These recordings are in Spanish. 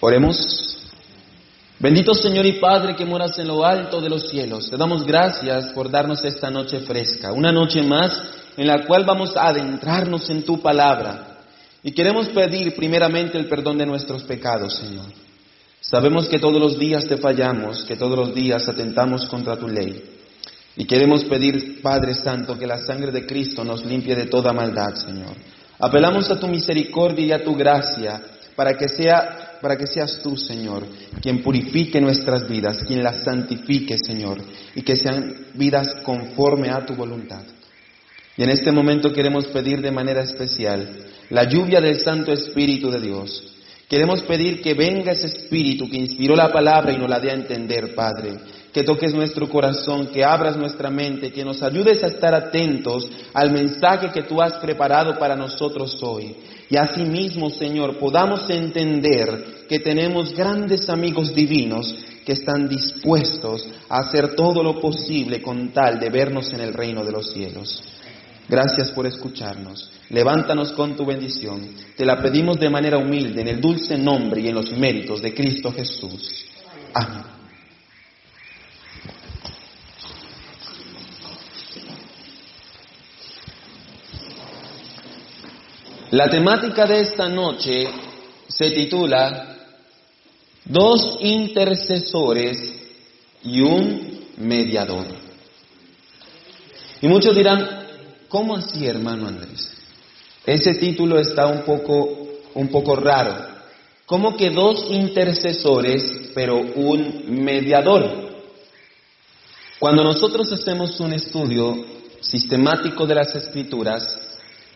Oremos. Bendito Señor y Padre que moras en lo alto de los cielos, te damos gracias por darnos esta noche fresca, una noche más en la cual vamos a adentrarnos en tu palabra. Y queremos pedir primeramente el perdón de nuestros pecados, Señor. Sabemos que todos los días te fallamos, que todos los días atentamos contra tu ley. Y queremos pedir, Padre Santo, que la sangre de Cristo nos limpie de toda maldad, Señor. Apelamos a tu misericordia y a tu gracia para que seas tú, Señor, quien purifique nuestras vidas, quien las santifique, Señor, y que sean vidas conforme a tu voluntad. Y en este momento queremos pedir de manera especial la lluvia del Santo Espíritu de Dios. Queremos pedir que venga ese Espíritu que inspiró la palabra y nos la dé a entender, Padre. Que toques nuestro corazón, que abras nuestra mente, que nos ayudes a estar atentos al mensaje que tú has preparado para nosotros hoy. Y asimismo, Señor, podamos entender que tenemos grandes amigos divinos que están dispuestos a hacer todo lo posible con tal de vernos en el reino de los cielos. Gracias por escucharnos. Levántanos con tu bendición. Te la pedimos de manera humilde, en el dulce nombre y en los méritos de Cristo Jesús. Amén. La temática de esta noche se titula Dos intercesores y un mediador. Y muchos dirán, ¿cómo así, hermano Andrés? Ese título está un poco raro. ¿Cómo que dos intercesores pero un mediador? Cuando nosotros hacemos un estudio sistemático de las Escrituras,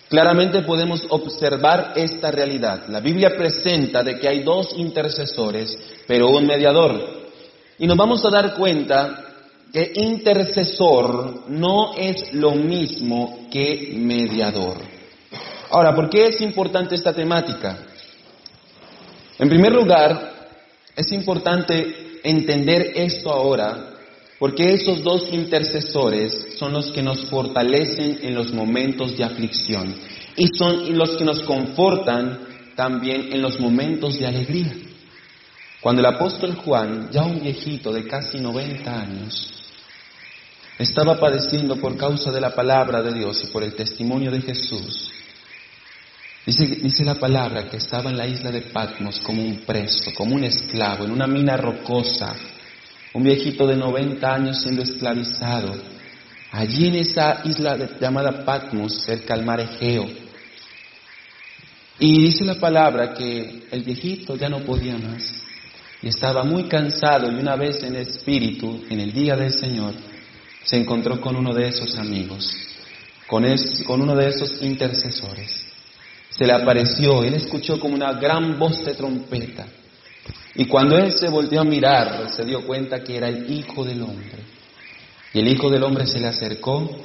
claramente podemos observar esta realidad. La Biblia presenta de que hay dos intercesores, pero un mediador. Y nos vamos a dar cuenta que intercesor no es lo mismo que mediador. Ahora, ¿por qué es importante esta temática? En primer lugar, es importante entender esto ahora, porque esos dos intercesores son los que nos fortalecen en los momentos de aflicción y son los que nos confortan también en los momentos de alegría. Cuando el apóstol Juan, ya un viejito de casi 90 años, estaba padeciendo por causa de la palabra de Dios y por el testimonio de Jesús, dice la palabra que estaba en la isla de Patmos como un preso, como un esclavo, en una mina rocosa. Un viejito de 90 años siendo esclavizado, allí en esa isla llamada Patmos, cerca al mar Egeo. Y dice la palabra que el viejito ya no podía más, y estaba muy cansado, y una vez en espíritu, en el día del Señor, se encontró con uno de esos amigos, con uno de esos intercesores. Se le apareció, él escuchó como una gran voz de trompeta. Y cuando él se volvió a mirar, se dio cuenta que era el Hijo del Hombre. Y el Hijo del Hombre se le acercó,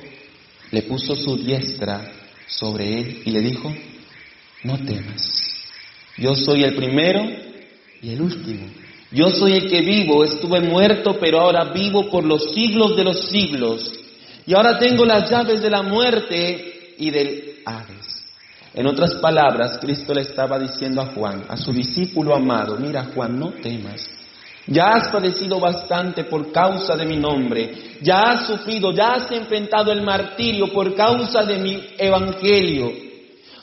le puso su diestra sobre él y le dijo, no temas, yo soy el primero y el último. Yo soy el que vivo, estuve muerto, pero ahora vivo por los siglos de los siglos. Y ahora tengo las llaves de la muerte y del Hades. En otras palabras, Cristo le estaba diciendo a Juan, a su discípulo amado, mira Juan, no temas. Ya has padecido bastante por causa de mi nombre. Ya has sufrido, ya has enfrentado el martirio por causa de mi evangelio.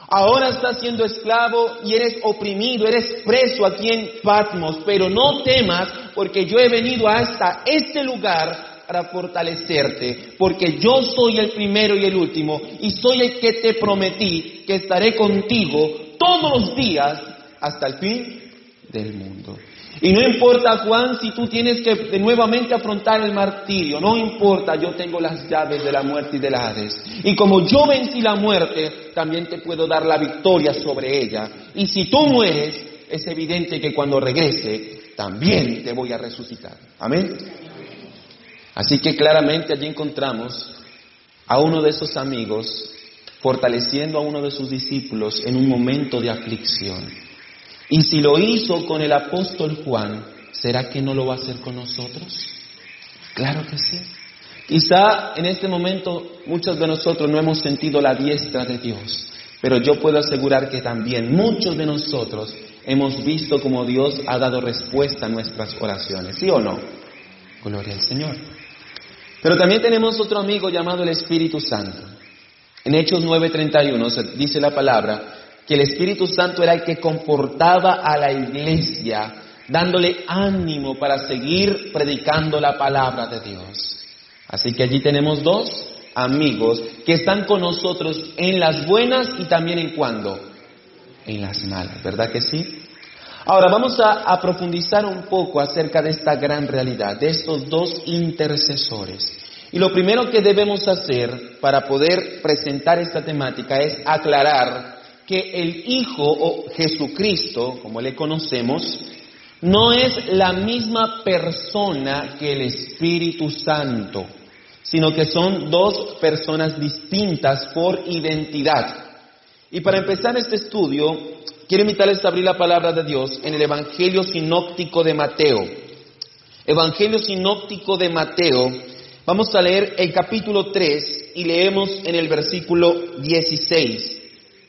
Ahora estás siendo esclavo y eres oprimido, eres preso aquí en Patmos. Pero no temas porque yo he venido hasta este lugar para fortalecerte, porque yo soy el primero y el último, y soy el que te prometí que estaré contigo todos los días hasta el fin del mundo. Y no importa, Juan, si tú tienes que nuevamente afrontar el martirio, no importa, yo tengo las llaves de la muerte y del Hades. Y como yo vencí la muerte, también te puedo dar la victoria sobre ella. Y si tú mueres, es evidente que cuando regrese, también te voy a resucitar. Amén. Así que claramente allí encontramos a uno de esos amigos fortaleciendo a uno de sus discípulos en un momento de aflicción. Y si lo hizo con el apóstol Juan, ¿será que no lo va a hacer con nosotros? Claro que sí. Quizá en este momento muchos de nosotros no hemos sentido la diestra de Dios, pero yo puedo asegurar que también muchos de nosotros hemos visto cómo Dios ha dado respuesta a nuestras oraciones, ¿sí o no? Gloria al Señor. Pero también tenemos otro amigo llamado el Espíritu Santo. En Hechos 9:31 dice la palabra que el Espíritu Santo era el que confortaba a la iglesia, dándole ánimo para seguir predicando la palabra de Dios. Así que allí tenemos dos amigos que están con nosotros en las buenas y también en cuando, en las malas, ¿verdad que sí? Ahora vamos a profundizar un poco acerca de esta gran realidad, de estos dos intercesores. Y lo primero que debemos hacer para poder presentar esta temática es aclarar que el Hijo o Jesucristo, como le conocemos, no es la misma persona que el Espíritu Santo, sino que son dos personas distintas por identidad. Y para empezar este estudio, quiero invitarles a abrir la palabra de Dios en el Evangelio sinóptico de Mateo. Evangelio sinóptico de Mateo, vamos a leer el capítulo 3 y leemos en el versículo 16.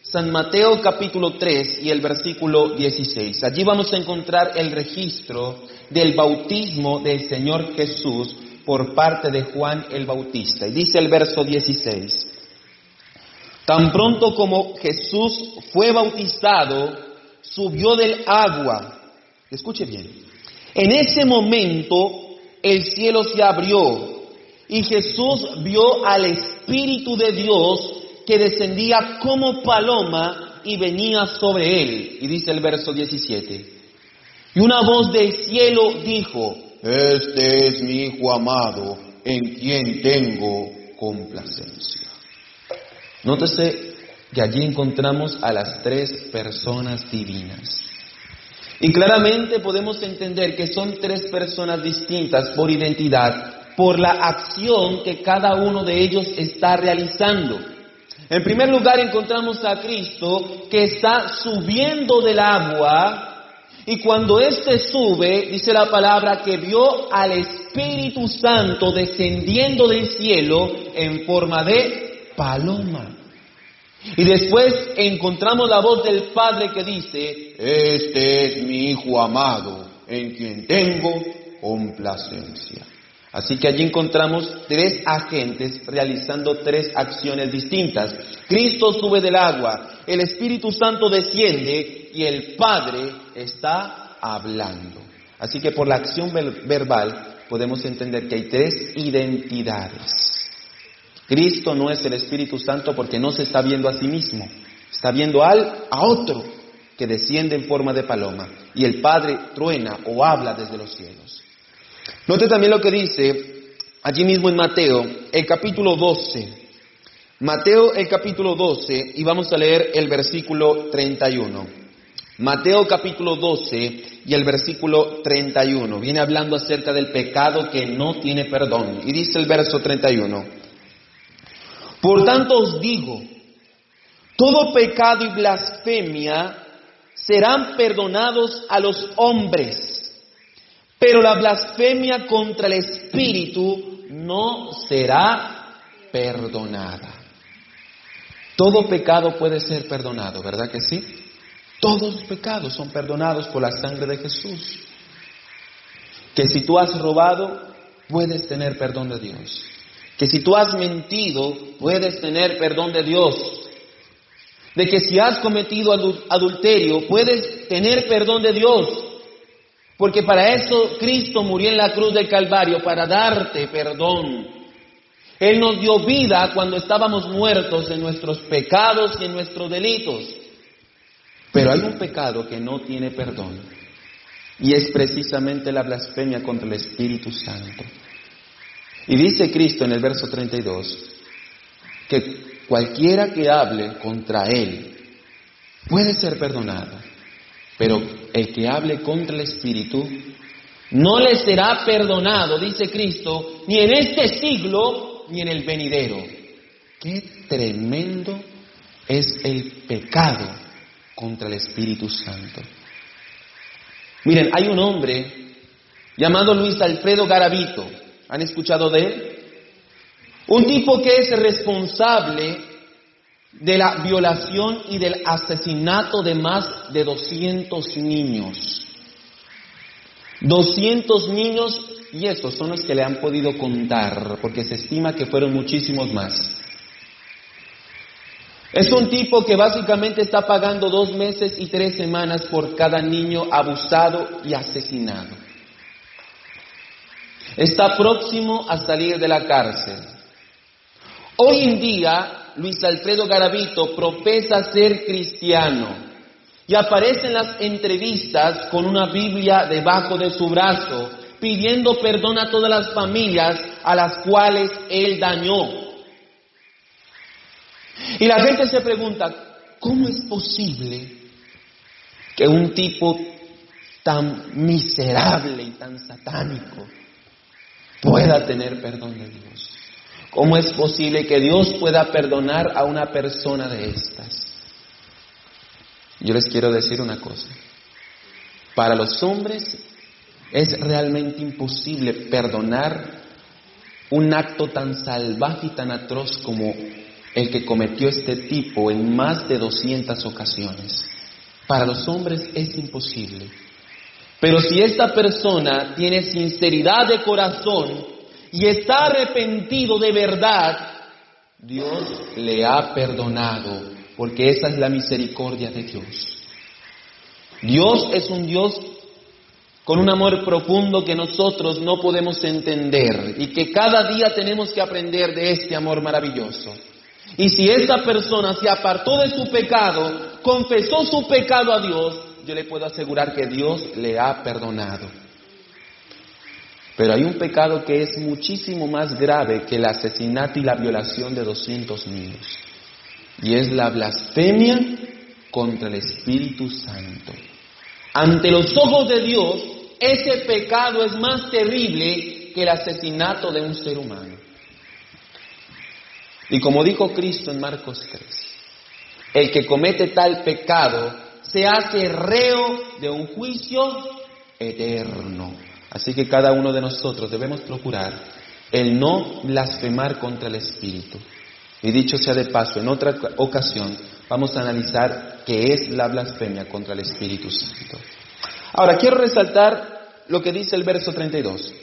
San Mateo capítulo 3 y el versículo 16. Allí vamos a encontrar el registro del bautismo del Señor Jesús por parte de Juan el Bautista. Y dice el verso 16. Tan pronto como Jesús fue bautizado, subió del agua. Escuche bien. En ese momento el cielo se abrió y Jesús vio al Espíritu de Dios que descendía como paloma y venía sobre él. Y dice el verso 17. Y una voz del cielo dijo: Este es mi Hijo amado, en quien tengo complacencia. Nótese que allí encontramos a las tres personas divinas. Y claramente podemos entender que son tres personas distintas por identidad, por la acción que cada uno de ellos está realizando. En primer lugar encontramos a Cristo que está subiendo del agua, y cuando éste sube, dice la palabra que vio al Espíritu Santo descendiendo del cielo en forma de paloma. Y después encontramos la voz del Padre que dice: Este es mi Hijo amado, en quien tengo complacencia. Así que allí encontramos tres agentes realizando tres acciones distintas. Cristo sube del agua, el Espíritu Santo desciende y el Padre está hablando. Así que por la acción verbal podemos entender que hay tres identidades. Cristo no es el Espíritu Santo porque no se está viendo a sí mismo, está viendo a otro que desciende en forma de paloma, y el Padre truena o habla desde los cielos. Note también lo que dice allí mismo en Mateo, el capítulo 12. Mateo, el capítulo 12, y vamos a leer el versículo 31. Mateo capítulo 12 y el versículo 31. Viene hablando acerca del pecado que no tiene perdón. Y dice el verso 31. Por tanto os digo, todo pecado y blasfemia serán perdonados a los hombres, pero la blasfemia contra el Espíritu no será perdonada. Todo pecado puede ser perdonado, ¿verdad que sí? Todos los pecados son perdonados por la sangre de Jesús. Que si tú has robado, puedes tener perdón de Dios. Que si tú has mentido, puedes tener perdón de Dios. De que si has cometido adulterio, puedes tener perdón de Dios. Porque para eso Cristo murió en la cruz del Calvario, para darte perdón. Él nos dio vida cuando estábamos muertos en nuestros pecados y en nuestros delitos. Pero hay un pecado que no tiene perdón, y es precisamente la blasfemia contra el Espíritu Santo. Y dice Cristo en el verso 32, que cualquiera que hable contra Él puede ser perdonado, pero el que hable contra el Espíritu no le será perdonado, dice Cristo, ni en este siglo ni en el venidero. Qué tremendo es el pecado contra el Espíritu Santo. Miren, hay un hombre llamado Luis Alfredo Garavito. ¿Han escuchado de él? Un tipo que es responsable de la violación y del asesinato de más de 200 niños. 200 niños, y estos son los que le han podido contar, porque se estima que fueron muchísimos más. Es un tipo que básicamente está pagando 2 meses y 3 semanas por cada niño abusado y asesinado. Está próximo a salir de la cárcel. Hoy en día, Luis Alfredo Garavito profesa ser cristiano y aparece en las entrevistas con una Biblia debajo de su brazo, pidiendo perdón a todas las familias a las cuales él dañó. Y la gente se pregunta, ¿cómo es posible que un tipo tan miserable y tan satánico pueda tener perdón de Dios? ¿Cómo es posible que Dios pueda perdonar a una persona de estas? Yo les quiero decir una cosa. Para los hombres es realmente imposible perdonar un acto tan salvaje y tan atroz como el que cometió este tipo en más de 200 ocasiones. Para los hombres es imposible. Pero si esta persona tiene sinceridad de corazón y está arrepentido de verdad, Dios le ha perdonado, porque esa es la misericordia de Dios. Dios es un Dios con un amor profundo que nosotros no podemos entender y que cada día tenemos que aprender de este amor maravilloso. Y si esta persona se apartó de su pecado, confesó su pecado a Dios, yo le puedo asegurar que Dios le ha perdonado. Pero hay un pecado que es muchísimo más grave que el asesinato y la violación de 200 niños. Y es la blasfemia contra el Espíritu Santo. Ante los ojos de Dios, ese pecado es más terrible que el asesinato de un ser humano. Y como dijo Cristo en Marcos 3, el que comete tal pecado se hace reo de un juicio eterno. Así que cada uno de nosotros debemos procurar el no blasfemar contra el Espíritu. Y dicho sea de paso, en otra ocasión vamos a analizar qué es la blasfemia contra el Espíritu Santo. Ahora, quiero resaltar lo que dice el verso 32.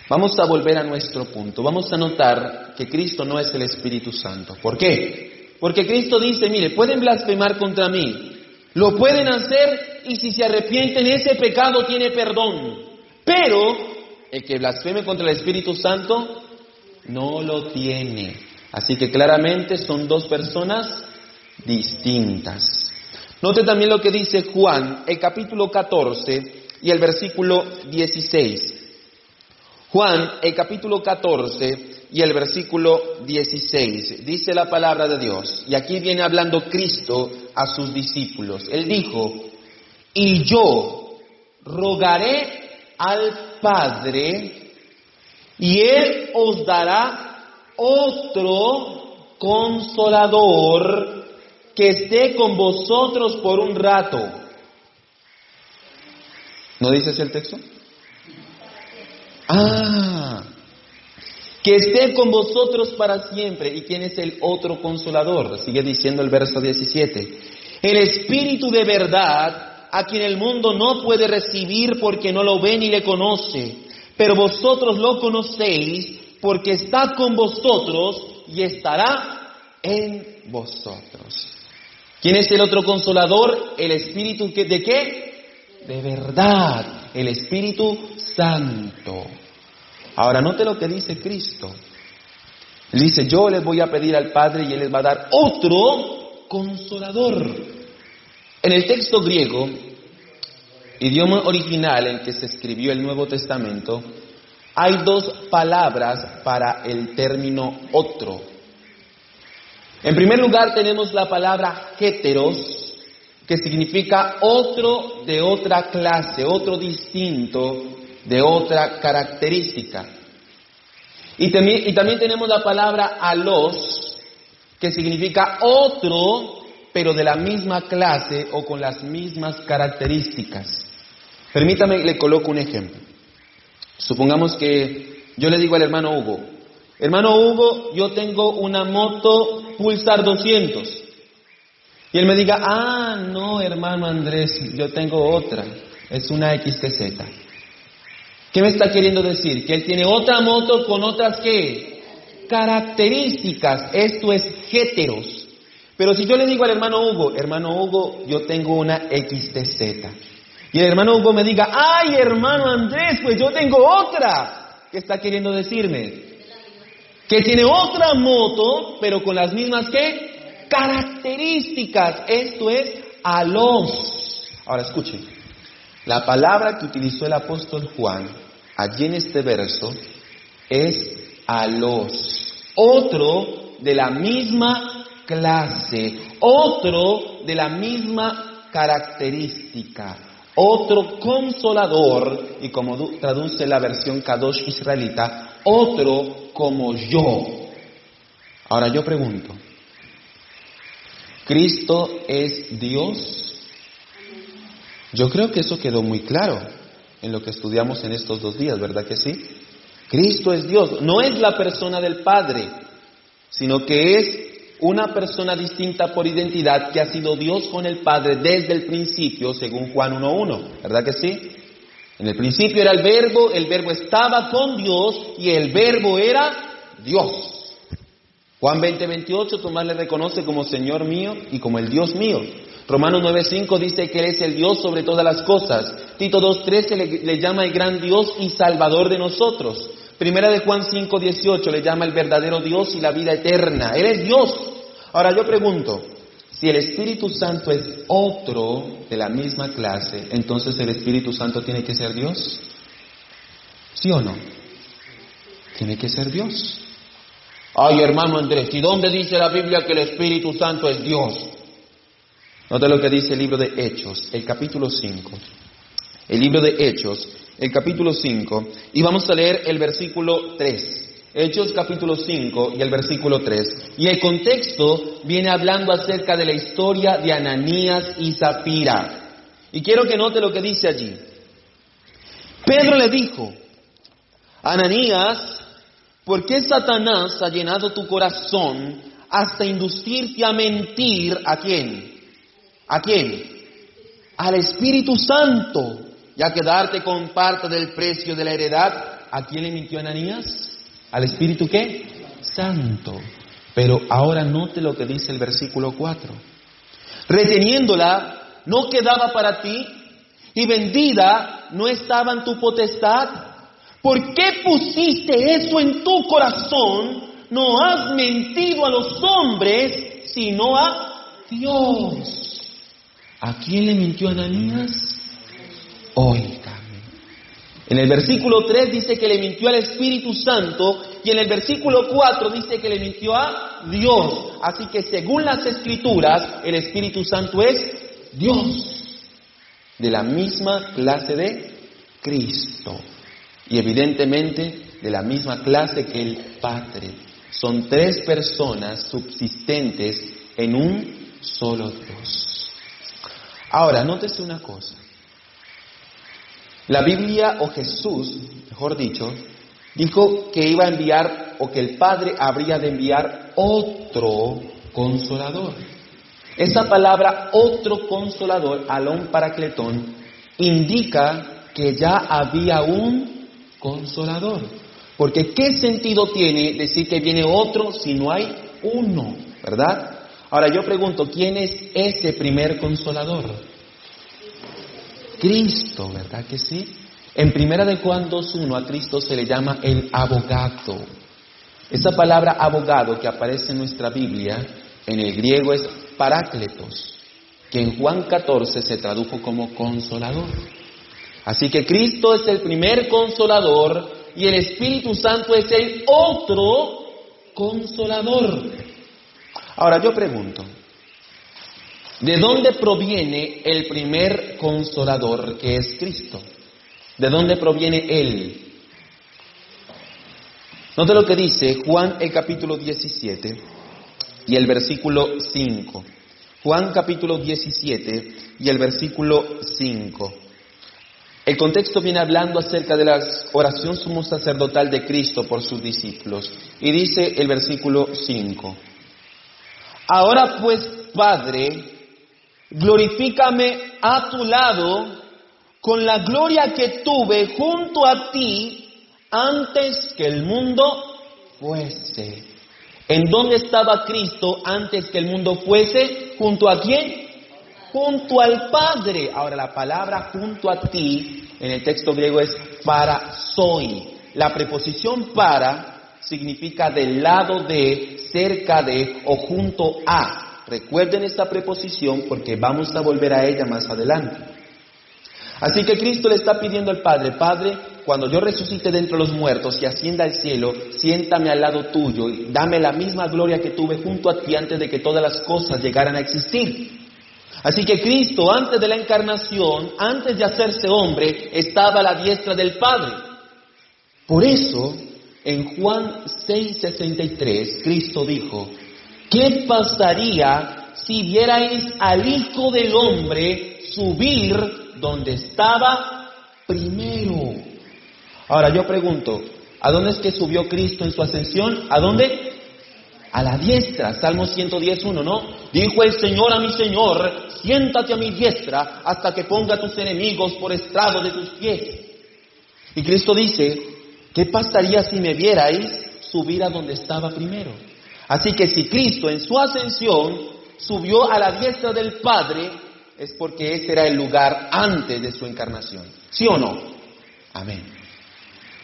Vamos a volver a nuestro punto. Vamos a notar que Cristo no es el Espíritu Santo. ¿Por qué? Porque Cristo dice, mire, pueden blasfemar contra mí, lo pueden hacer y si se arrepienten ese pecado tiene perdón. Pero el que blasfeme contra el Espíritu Santo no lo tiene. Así que claramente son dos personas distintas. Note también lo que dice Juan, el capítulo 14 y el versículo 16. Juan, el capítulo 14 y el versículo 16, dice la palabra de Dios, y aquí viene hablando Cristo a sus discípulos. Él dijo, y yo rogaré al Padre, y Él os dará otro consolador que esté con vosotros por un rato. ¿No dice ese el texto? Que esté con vosotros para siempre. ¿Y quién es el otro consolador? Sigue diciendo el verso 17. El Espíritu de verdad, a quien el mundo no puede recibir porque no lo ve ni le conoce, pero vosotros lo conocéis porque está con vosotros y estará en vosotros. ¿Quién es el otro consolador? El Espíritu ¿de qué? De verdad, el Espíritu Santo. Ahora, note lo que dice Cristo. Él dice, yo les voy a pedir al Padre y Él les va a dar otro consolador. En el texto griego, idioma original en que se escribió el Nuevo Testamento, hay dos palabras para el término otro. En primer lugar tenemos la palabra heteros, que significa otro de otra clase, otro distinto, de otra característica. Y también tenemos la palabra alos, que significa otro, pero de la misma clase o con las mismas características. Permítame, le coloco un ejemplo. Supongamos que yo le digo al hermano Hugo, hermano Hugo, yo tengo una moto Pulsar 200. Y él me diga, no, hermano Andrés, yo tengo otra, es una XTZ. ¿Qué me está queriendo decir? Que él tiene otra moto con otras, ¿qué? Características, esto es heteros. Pero si yo le digo al hermano Hugo, yo tengo una XTZ. Y el hermano Hugo me diga, ¡ay, hermano Andrés, pues yo tengo otra! ¿Qué está queriendo decirme? Que tiene otra moto, pero con las mismas, ¿qué? Características, esto es alos. Ahora escuchen, la palabra que utilizó el apóstol Juan allí en este verso es alos, otro de la misma clase, otro de la misma característica, otro consolador, y como traduce la versión Kadosh israelita, otro como yo. Ahora yo pregunto, ¿Cristo es Dios? Yo creo que eso quedó muy claro en lo que estudiamos en estos 2 días, ¿verdad que sí? Cristo es Dios, no es la persona del Padre, sino que es una persona distinta por identidad que ha sido Dios con el Padre desde el principio, según Juan 1:1, ¿verdad que sí? En el principio era el verbo estaba con Dios y el verbo era Dios. Juan 20:28, Tomás le reconoce como Señor mío y como el Dios mío. Romanos 9:5 dice que Él es el Dios sobre todas las cosas. Tito 2:13 le llama el gran Dios y Salvador de nosotros. Primera de Juan 5:18 le llama el verdadero Dios y la vida eterna. Él es Dios. Ahora yo pregunto, si el Espíritu Santo es otro de la misma clase, ¿entonces el Espíritu Santo tiene que ser Dios? ¿Sí o no? Tiene que ser Dios. Ay, hermano Andrés, ¿y dónde dice la Biblia que el Espíritu Santo es Dios? Nota lo que dice el libro de Hechos, el capítulo 5. El libro de Hechos, el capítulo 5, y vamos a leer el versículo 3. Hechos capítulo 5 y el versículo 3. Y el contexto viene hablando acerca de la historia de Ananías y Zafira. Y quiero que note lo que dice allí. Pedro le dijo, Ananías, ¿por qué Satanás ha llenado tu corazón hasta inducirte a mentir? ¿A quién? ¿A quién? Al Espíritu Santo, y a quedarte con parte del precio de la heredad. ¿A quién le mintió Ananías? ¿Al Espíritu qué? Santo. Pero ahora note lo que dice el versículo 4. Reteniéndola, no quedaba para ti, y vendida, no estaba en tu potestad. ¿Por qué pusiste eso en tu corazón? No has mentido a los hombres, sino a Dios. ¿A quién le mintió Ananías? Óigame. En el versículo 3 dice que le mintió al Espíritu Santo, y en el versículo 4 dice que le mintió a Dios. Así que según las Escrituras, el Espíritu Santo es Dios, de la misma clase de Cristo. Y evidentemente de la misma clase que el Padre. Son 3 personas subsistentes en un solo Dios. Ahora, nótese una cosa. La Biblia, o Jesús, mejor dicho, dijo que iba a enviar, o que el Padre habría de enviar otro consolador. Esa palabra, otro consolador, alon paracletón, indica que ya había un consolador. Porque ¿qué sentido tiene decir que viene otro si no hay uno? ¿Verdad? Ahora yo pregunto, ¿quién es ese primer consolador? Cristo, ¿verdad que sí? En Primera de Juan 2:1 a Cristo se le llama el abogado. Esa palabra abogado que aparece en nuestra Biblia, en el griego es parácletos, que en Juan 14 se tradujo como consolador. Así que Cristo es el primer consolador y el Espíritu Santo es el otro consolador. Ahora yo pregunto, ¿de dónde proviene el primer consolador que es Cristo? ¿De dónde proviene Él? Note lo que dice Juan el capítulo 17 y el versículo 5. Juan capítulo 17 y el versículo 5. El contexto viene hablando acerca de la oración sumo sacerdotal de Cristo por sus discípulos. Y dice el versículo 5. Ahora pues, Padre, glorifícame a tu lado con la gloria que tuve junto a ti antes que el mundo fuese. ¿En dónde estaba Cristo antes que el mundo fuese? ¿Junto a quién? Junto al Padre. Ahora la palabra junto a ti en el texto griego es parasoi. La preposición para significa del lado de, cerca de o junto a. Recuerden esta preposición porque vamos a volver a ella más adelante. Así que Cristo le está pidiendo al Padre: Padre, cuando yo resucite de entre los muertos y ascienda al cielo, siéntame al lado tuyo y dame la misma gloria que tuve junto a ti antes de que todas las cosas llegaran a existir. Así que Cristo, antes de la encarnación, antes de hacerse hombre, estaba a la diestra del Padre. Por eso, en Juan 6:63, Cristo dijo: ¿qué pasaría si vierais al Hijo del Hombre subir donde estaba primero? Ahora yo pregunto, ¿a dónde es que subió Cristo en su ascensión? ¿A dónde? A la diestra. Salmo 110:1, ¿no? Dijo el Señor a mi Señor: siéntate a mi diestra hasta que ponga a tus enemigos por estrado de tus pies. Y Cristo dice: ¿qué pasaría si me vierais subir a donde estaba primero? Así que si Cristo en su ascensión subió a la diestra del Padre, es porque ese era el lugar antes de su encarnación. ¿Sí o no? Amén.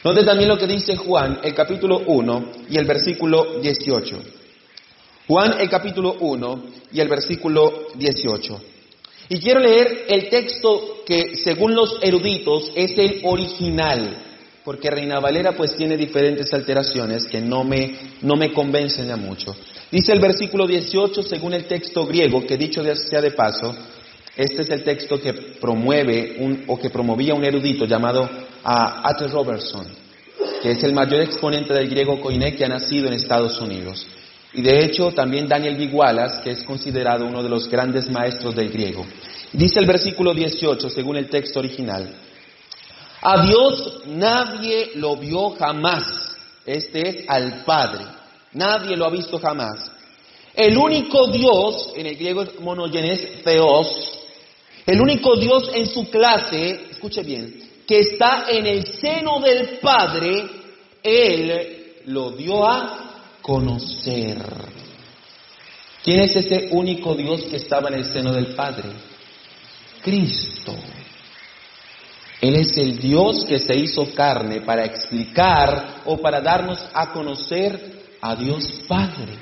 Note también lo que dice Juan, el capítulo 1 y el versículo 18. Juan, el capítulo 1 y el versículo 18. Y quiero leer el texto que, según los eruditos, es el original, porque Reina Valera pues tiene diferentes alteraciones que no me convencen a mucho. Dice el versículo 18, según el texto griego, que dicho sea de paso, este es el texto que promovía un erudito llamado A.T. Robertson, que es el mayor exponente del griego koiné que ha nacido en Estados Unidos. Y de hecho también Daniel B. Wallace, que es considerado uno de los grandes maestros del griego. Dice el versículo 18, según el texto original: a Dios nadie lo vio jamás. Este es al Padre. Nadie lo ha visto jamás. El único Dios, en el griego es monogenes theos, el único Dios en su clase, escuche bien, que está en el seno del Padre, Él lo dio a conocer. ¿Quién es ese único Dios que estaba en el seno del Padre? Cristo. Él es el Dios que se hizo carne para explicar o para darnos a conocer a Dios Padre.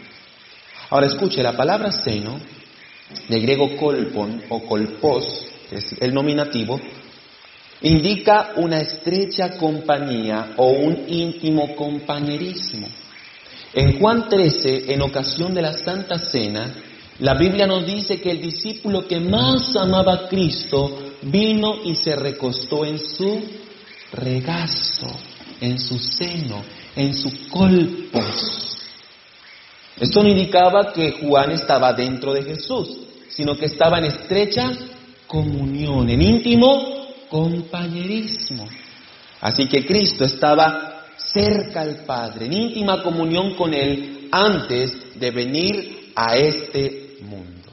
Ahora escuche, la palabra seno, de griego kolpon o kolpos, que es el nominativo, indica una estrecha compañía o un íntimo compañerismo. En Juan 13, en ocasión de la Santa Cena, la Biblia nos dice que el discípulo que más amaba a Cristo vino y se recostó en su regazo, en su seno, en su kolpos. Esto no indicaba que Juan estaba dentro de Jesús, sino que estaba en estrecha comunión, en íntimo compañerismo. Así que Cristo estaba cerca al Padre, en íntima comunión con Él, antes de venir a este mundo.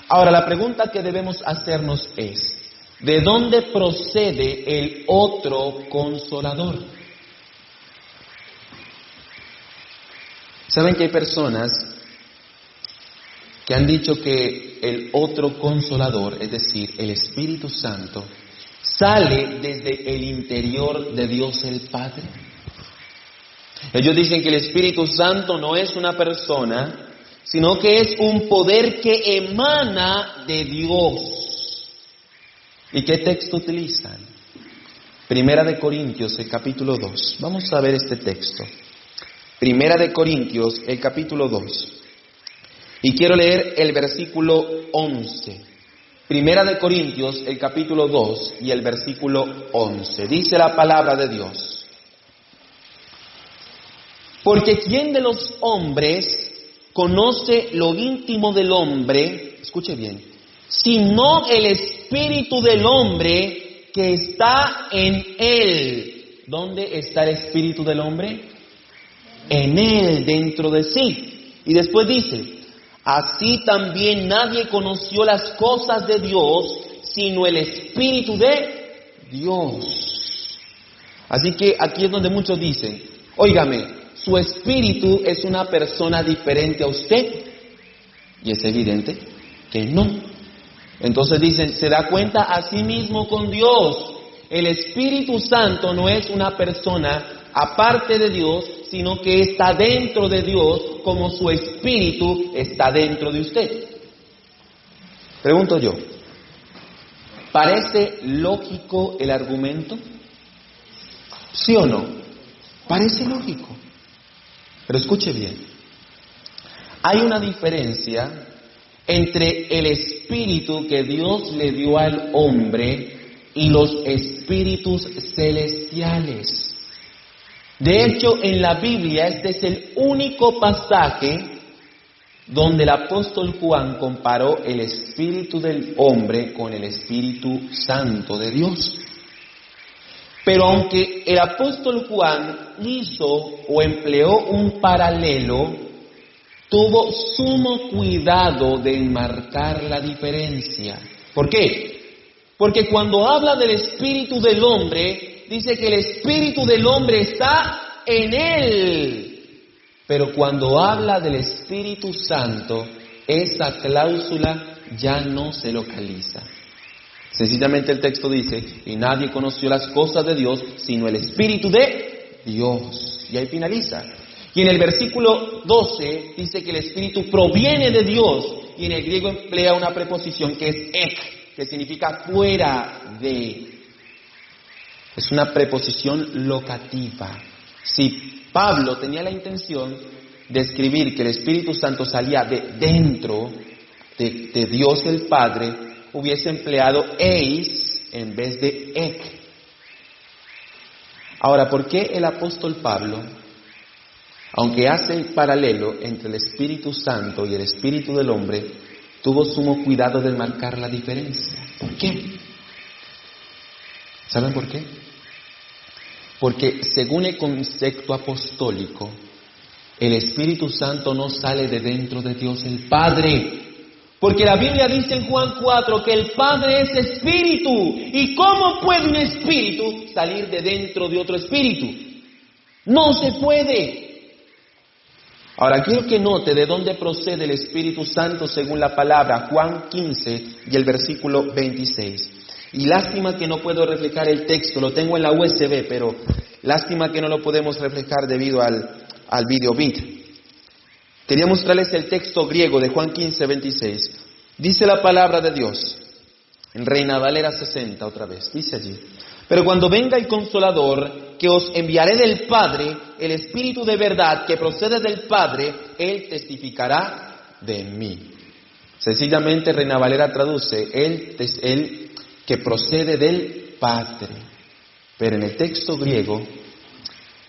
Ahora, la pregunta que debemos hacernos es: ¿de dónde procede el otro consolador? ¿Saben que hay personas que han dicho que el otro consolador, es decir, el Espíritu Santo, sale desde el interior de Dios el Padre? Ellos dicen que el Espíritu Santo no es una persona, sino que es un poder que emana de Dios. ¿Y qué texto utilizan? Primera de Corintios, el capítulo 2. Vamos a ver este texto. Primera de Corintios, el capítulo 2. Y quiero leer el versículo 11. Primera de Corintios, el capítulo 2 y el versículo 11. Dice la palabra de Dios: porque ¿quién de los hombres conoce lo íntimo del hombre? Escuche bien. Sino el espíritu del hombre que está en él. ¿Dónde está el espíritu del hombre? En él, dentro de sí. Y después dice, así también nadie conoció las cosas de Dios, sino el espíritu de Dios. Así que aquí es donde muchos dicen, óigame, su espíritu es una persona diferente a usted. Y es evidente que no. Entonces dicen, se da cuenta a sí mismo con Dios. El Espíritu Santo no es una persona aparte de Dios, sino que está dentro de Dios como su espíritu está dentro de usted. Pregunto yo, ¿parece lógico el argumento? ¿Sí o no? Parece lógico. Pero escuche bien. Hay una diferencia entre el espíritu que Dios le dio al hombre y los espíritus celestiales. De hecho, en la Biblia este es el único pasaje donde el apóstol Juan comparó el espíritu del hombre con el Espíritu Santo de Dios. Pero aunque el apóstol Juan hizo o empleó un paralelo, tuvo sumo cuidado de enmarcar la diferencia. ¿Por qué? Porque cuando habla del espíritu del hombre, dice que el espíritu del hombre está en él. Pero cuando habla del Espíritu Santo, esa cláusula ya no se localiza. Sencillamente el texto dice, y nadie conoció las cosas de Dios, sino el Espíritu de Dios. Y ahí finaliza. Y en el versículo 12 dice que el Espíritu proviene de Dios, y en el griego emplea una preposición que es ek, que significa fuera de. Es una preposición locativa. Si Pablo tenía la intención de escribir que el Espíritu Santo salía de dentro de Dios el Padre, hubiese empleado eis en vez de ek. Ahora, ¿por qué el apóstol Pablo, aunque hace el paralelo entre el Espíritu Santo y el Espíritu del hombre, tuvo sumo cuidado de marcar la diferencia? ¿Por qué? ¿Saben por qué? Porque según el concepto apostólico, el Espíritu Santo no sale de dentro de Dios el Padre. Porque la Biblia dice en Juan 4 que el Padre es espíritu. ¿Y cómo puede un espíritu salir de dentro de otro espíritu? No se puede. Ahora quiero que note de dónde procede el Espíritu Santo según la palabra, Juan 15 y el versículo 26. Y lástima que no puedo reflejar el texto, lo tengo en la USB, pero lástima que no lo podemos reflejar debido al video beat. Quería mostrarles el texto griego de Juan 15, 26. Dice la palabra de Dios, en Reina Valera 60 otra vez, dice allí, pero cuando venga el Consolador, que os enviaré del Padre, el Espíritu de verdad que procede del Padre, Él testificará de mí. Sencillamente Reina Valera traduce, Él que procede del Padre. Pero en el texto griego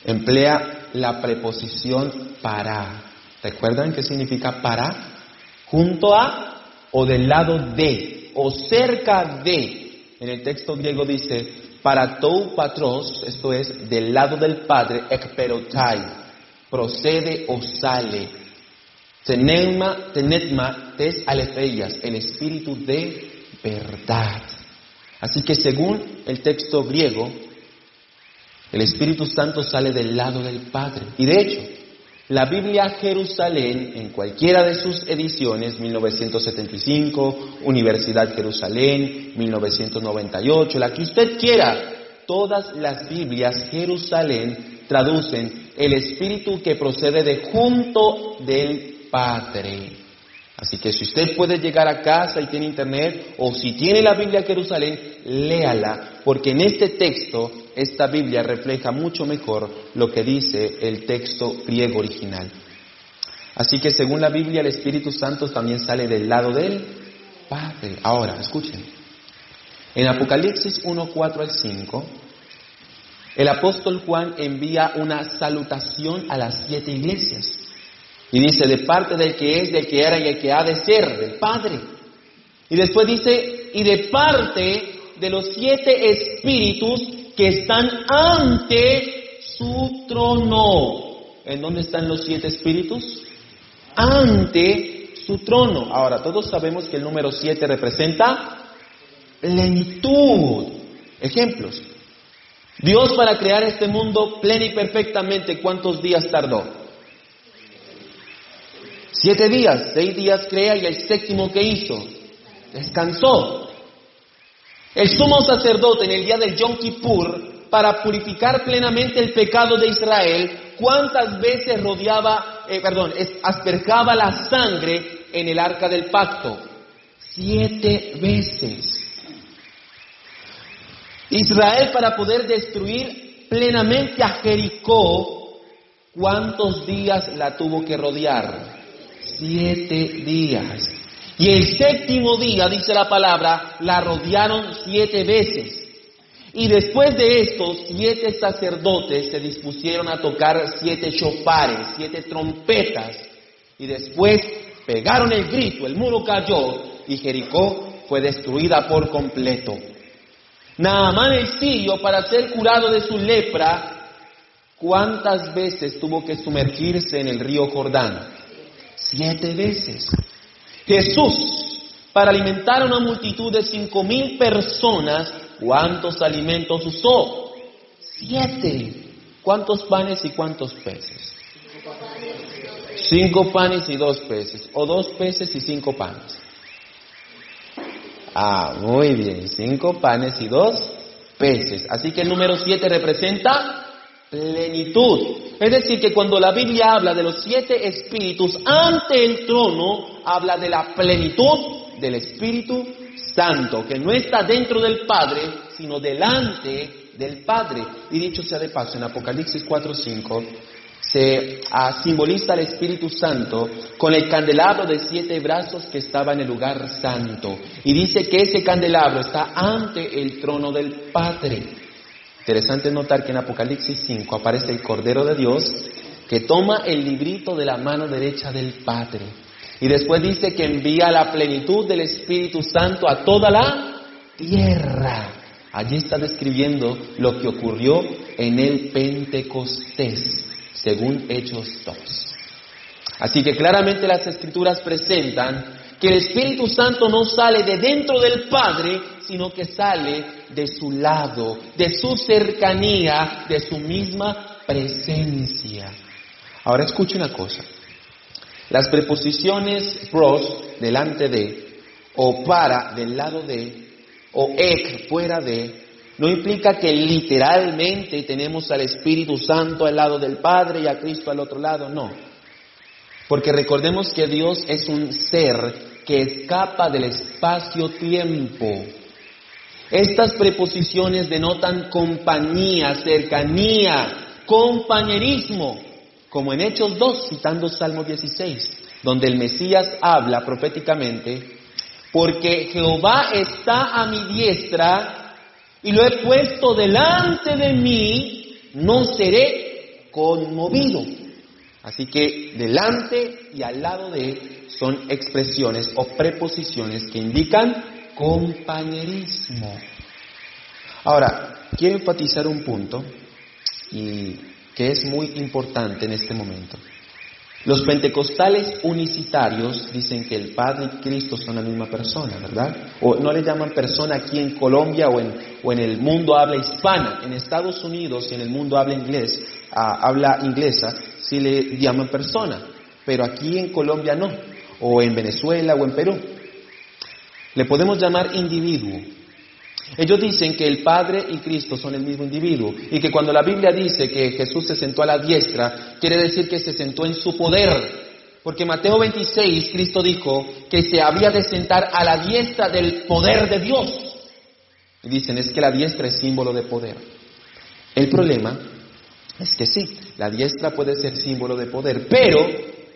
emplea la preposición para. ¿Recuerdan qué significa para? Junto a o del lado de o cerca de. En el texto griego dice para tou patros, esto es del lado del Padre, ekperotai, procede o sale. Tenetma tes alefeias, el espíritu de verdad. Así que según el texto griego, el Espíritu Santo sale del lado del Padre. Y de hecho, la Biblia Jerusalén, en cualquiera de sus ediciones, 1975, Universidad Jerusalén, 1998, la que usted quiera, todas las Biblias Jerusalén traducen el Espíritu que procede de junto del Padre. Así que si usted puede llegar a casa y tiene internet, o si tiene la Biblia Jerusalén, léala, porque en este texto, esta Biblia refleja mucho mejor lo que dice el texto griego original. Así que según la Biblia, el Espíritu Santo también sale del lado del Padre. Ahora, escuchen. En Apocalipsis 1, 4 al 5, el apóstol Juan envía una salutación a las 7 iglesias. Y dice, de parte del que es, del que era y el que ha de ser, del Padre. Y después dice, y de parte de los 7 espíritus que están ante su trono. ¿En dónde están los 7 espíritus? Ante su trono. Ahora, todos sabemos que el número 7 representa plenitud. Ejemplos. Dios, para crear este mundo pleno y perfectamente, ¿cuántos días tardó? 7 días. 6 días crea y el 7º que hizo, descansó. El sumo sacerdote en el día del Yom Kippur, para purificar plenamente el pecado de Israel, ¿cuántas veces asperjaba la sangre en el arca del pacto? 7 veces. Israel, para poder destruir plenamente a Jericó, ¿cuántos días la tuvo que rodear? 7 días. Y el 7º día, dice la palabra, la rodearon 7 veces. Y después de esto, 7 sacerdotes se dispusieron a tocar 7 shofares, 7 trompetas. Y después pegaron el grito, el muro cayó y Jericó fue destruida por completo. Naamán el sirio, para ser curado de su lepra, ¿cuántas veces tuvo que sumergirse en el río Jordán? 7 veces. Jesús, para alimentar a una multitud de 5,000 personas, ¿cuántos alimentos usó? 7. ¿Cuántos panes y cuántos peces? 5 panes y 2 peces. O 2 peces y 5 panes. Muy bien. 5 panes y 2 peces. Así que el número 7 representa plenitud. Es decir, que cuando la Biblia habla de los 7 espíritus ante el trono, habla de la plenitud del Espíritu Santo, que no está dentro del Padre, sino delante del Padre. Y dicho sea de paso, en Apocalipsis 4:5 se simboliza al Espíritu Santo con el candelabro de 7 brazos que estaba en el lugar santo. Y dice que ese candelabro está ante el trono del Padre. Interesante notar que en Apocalipsis 5 aparece el Cordero de Dios que toma el librito de la mano derecha del Padre. Y después dice que envía la plenitud del Espíritu Santo a toda la tierra. Allí está describiendo lo que ocurrió en el Pentecostés, según Hechos 2. Así que claramente las Escrituras presentan que el Espíritu Santo no sale de dentro del Padre, sino que sale de su lado, de su cercanía, de su misma presencia. Ahora escuche una cosa. Las preposiciones pros, delante de, o para, del lado de, o ek, fuera de, no implica que literalmente tenemos al Espíritu Santo al lado del Padre y a Cristo al otro lado, no. Porque recordemos que Dios es un ser que escapa del espacio-tiempo. Estas preposiciones denotan compañía, cercanía, compañerismo, como en Hechos 2, citando Salmo 16, donde el Mesías habla proféticamente, porque Jehová está a mi diestra y lo he puesto delante de mí, no seré conmovido. Así que delante y al lado de son expresiones o preposiciones que indican compañerismo. Ahora, quiero enfatizar un punto y que es muy importante en este momento. Los pentecostales unicitarios dicen que el Padre y Cristo son la misma persona, ¿verdad? O no le llaman persona aquí en Colombia o en el mundo habla hispana. En Estados Unidos y en el mundo habla inglesa, sí le llaman persona. Pero aquí en Colombia no. O en Venezuela o en Perú. Le podemos llamar individuo. Ellos dicen que el Padre y Cristo son el mismo individuo y que cuando la Biblia dice que Jesús se sentó a la diestra, quiere decir que se sentó en su poder. Porque Mateo 26, Cristo dijo que se había de sentar a la diestra del poder de Dios. Y dicen, es que la diestra es símbolo de poder. El problema es que sí, la diestra puede ser símbolo de poder, pero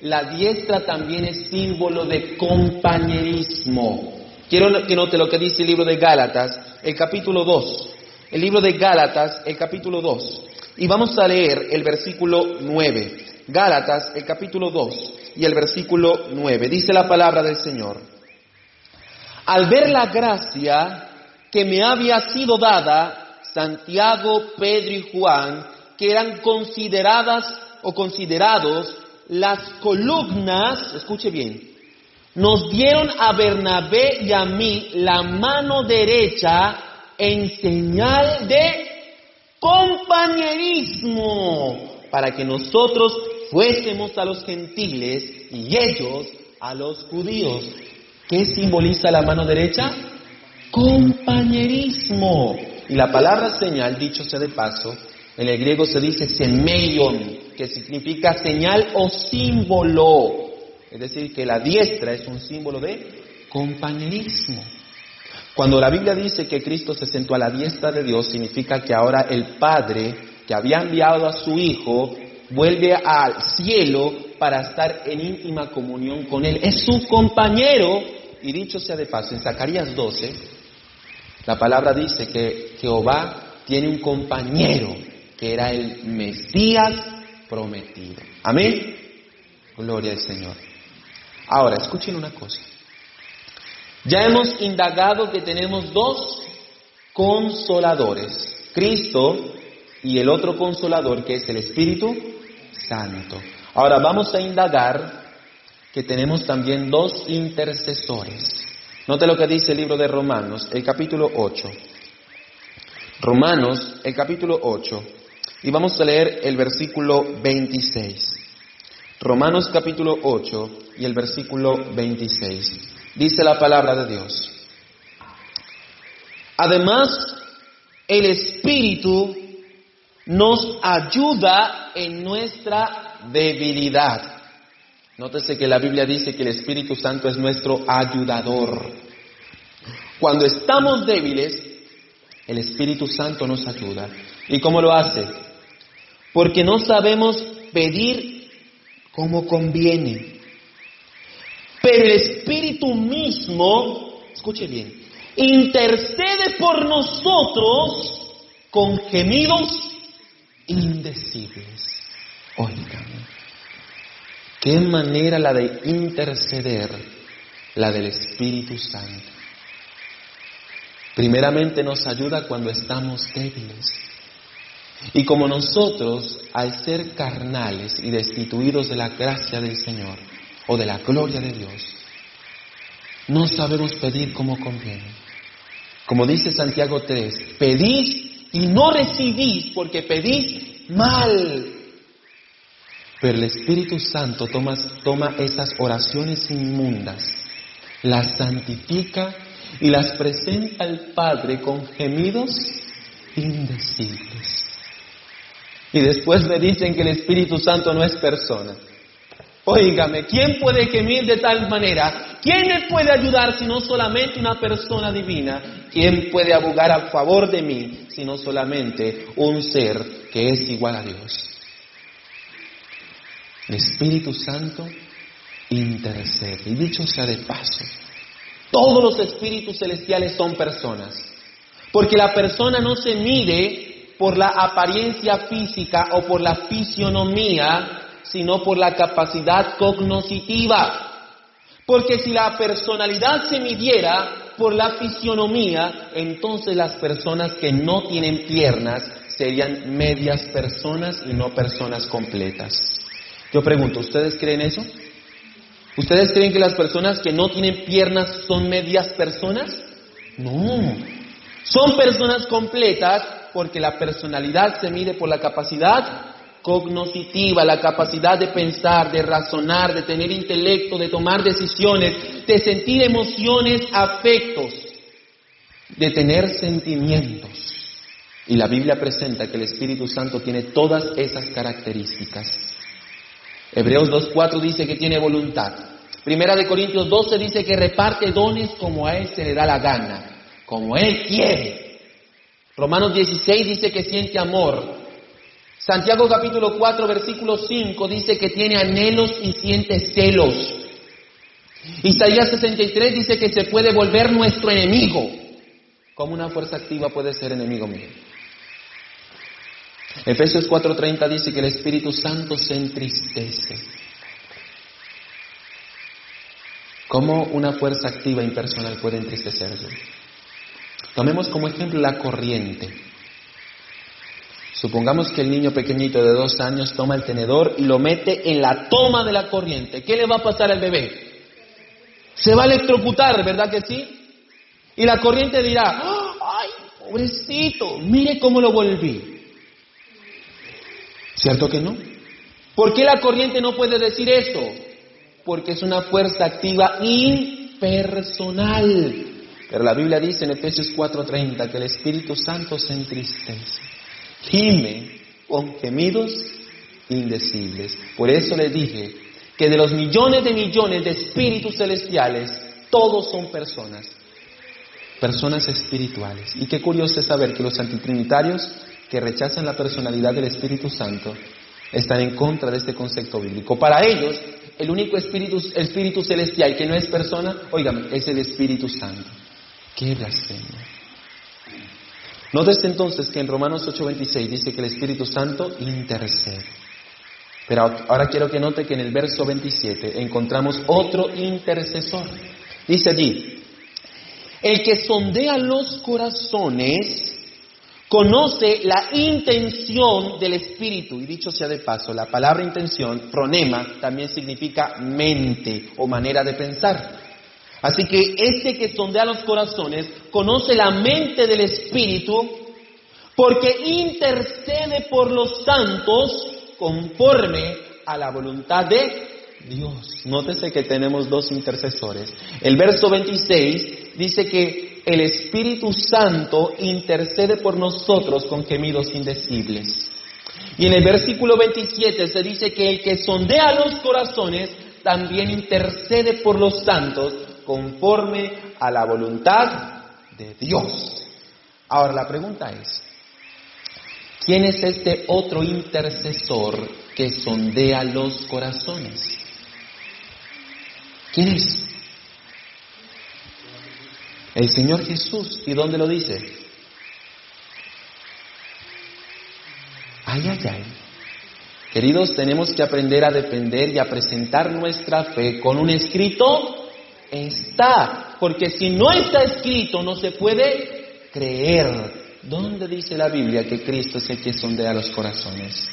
la diestra también es símbolo de compañerismo. Quiero que note lo que dice el libro de Gálatas, el capítulo 2. El libro de Gálatas, el capítulo 2. Y vamos a leer el versículo 9. Gálatas, el capítulo 2 y el versículo 9. Dice la palabra del Señor. Al ver la gracia que me había sido dada, Santiago, Pedro y Juan, que eran consideradas o considerados las columnas, escuche bien, nos dieron a Bernabé y a mí la mano derecha en señal de compañerismo, para que nosotros fuésemos a los gentiles y ellos a los judíos. ¿Qué simboliza la mano derecha? Compañerismo. Y la palabra señal, dicho sea de paso, en el griego se dice semeion, que significa señal o símbolo. Es decir, que la diestra es un símbolo de compañerismo. Cuando la Biblia dice que Cristo se sentó a la diestra de Dios, significa que ahora el Padre, que había enviado a su Hijo, vuelve al cielo para estar en íntima comunión con Él. Es su compañero. Y dicho sea de paso, en Zacarías 12, la palabra dice que Jehová tiene un compañero, que era el Mesías prometido. Amén. Gloria al Señor. Ahora, escuchen una cosa. Ya hemos indagado que tenemos dos consoladores, Cristo y el otro consolador, que es el Espíritu Santo. Ahora vamos a indagar que tenemos también dos intercesores. Note lo que dice el libro de Romanos, el capítulo 8. Romanos, el capítulo 8. Y vamos a leer el versículo 26. Romanos capítulo 8 y el versículo 26. Dice la palabra de Dios. Además, el Espíritu nos ayuda en nuestra debilidad. Nótese que la Biblia dice que el Espíritu Santo es nuestro ayudador. Cuando estamos débiles, el Espíritu Santo nos ayuda. ¿Y cómo lo hace? Porque no sabemos pedir como conviene. Pero el Espíritu mismo, escuche bien, intercede por nosotros con gemidos indecibles. Óigame, qué manera la de interceder, la del Espíritu Santo. Primeramente nos ayuda cuando estamos débiles. Y como nosotros, al ser carnales y destituidos de la gracia del Señor, o de la gloria de Dios, no sabemos pedir como conviene. Como dice Santiago 3, pedís y no recibís porque pedís mal. Pero el Espíritu Santo toma esas oraciones inmundas, las santifica y las presenta al Padre con gemidos indecibles. Y después me dicen que el Espíritu Santo no es persona. Óigame, ¿quién puede gemir de tal manera? ¿Quién me puede ayudar si no solamente una persona divina? ¿Quién puede abogar a favor de mí si no solamente un ser que es igual a Dios? El Espíritu Santo intercede. Y dicho sea de paso, todos los espíritus celestiales son personas. Porque la persona no se mide por la apariencia física o por la fisionomía, sino por la capacidad cognoscitiva. Porque si la personalidad se midiera por la fisionomía, entonces las personas que no tienen piernas serían medias personas y no personas completas. Yo pregunto, ¿ustedes creen eso? ¿Ustedes creen que las personas que no tienen piernas son medias personas? No, son personas completas porque la personalidad se mide por la capacidad cognoscitiva, la capacidad de pensar, de razonar, de tener intelecto, de tomar decisiones, de sentir emociones, afectos, de tener sentimientos. Y la Biblia presenta que el Espíritu Santo tiene todas esas características. Hebreos 2:4 dice que tiene voluntad. Primera de Corintios 12 dice que reparte dones como a Él se le da la gana, como Él quiere. Romanos 16 dice que siente amor. Santiago capítulo 4 versículo 5 dice que tiene anhelos y siente celos. Isaías 63 dice que se puede volver nuestro enemigo. ¿Cómo una fuerza activa puede ser enemigo mío? Efesios 4:30 dice que el Espíritu Santo se entristece. ¿Cómo una fuerza activa impersonal puede entristecerse? Tomemos como ejemplo la corriente. Supongamos que el niño pequeñito de 2 años toma el tenedor y lo mete en la toma de la corriente. ¿Qué le va a pasar al bebé? Se va a electrocutar, ¿verdad que sí? Y la corriente dirá, ¡ay, pobrecito! Mire cómo lo volví. ¿Cierto que no? ¿Por qué la corriente no puede decir eso? Porque es una fuerza activa impersonal. Pero la Biblia dice en Efesios 4:30 que el Espíritu Santo se entristece, gime con gemidos indecibles. Por eso les dije que de los millones de espíritus celestiales, todos son personas espirituales. Y qué curioso es saber que los antitrinitarios que rechazan la personalidad del Espíritu Santo están en contra de este concepto bíblico. Para ellos, el único espíritu celestial que no es persona, óigame, es el Espíritu Santo. ¡Qué blasfemia! Nótese entonces que en Romanos 8:26 dice que el Espíritu Santo intercede. Pero ahora quiero que note que en el verso 27 encontramos otro intercesor. Dice allí, el que sondea los corazones conoce la intención del Espíritu. Y dicho sea de paso, la palabra intención, phronema, también significa mente o manera de pensar. Así que este que sondea los corazones conoce la mente del Espíritu porque intercede por los santos conforme a la voluntad de Dios. Nótese que tenemos 2 intercesores. El verso 26 dice que el Espíritu Santo intercede por nosotros con gemidos indecibles. Y en el versículo 27 se dice que el que sondea los corazones también intercede por los santos conforme a la voluntad de Dios. Ahora la pregunta es, ¿quién es este otro intercesor que sondea los corazones? ¿Quién es? El Señor Jesús. ¿Y dónde lo dice? Ay, ay, ay. Queridos, tenemos que aprender a defender y a presentar nuestra fe con un escrito está, porque si no está escrito no se puede creer. ¿Dónde dice la Biblia que Cristo es el que sondea los corazones?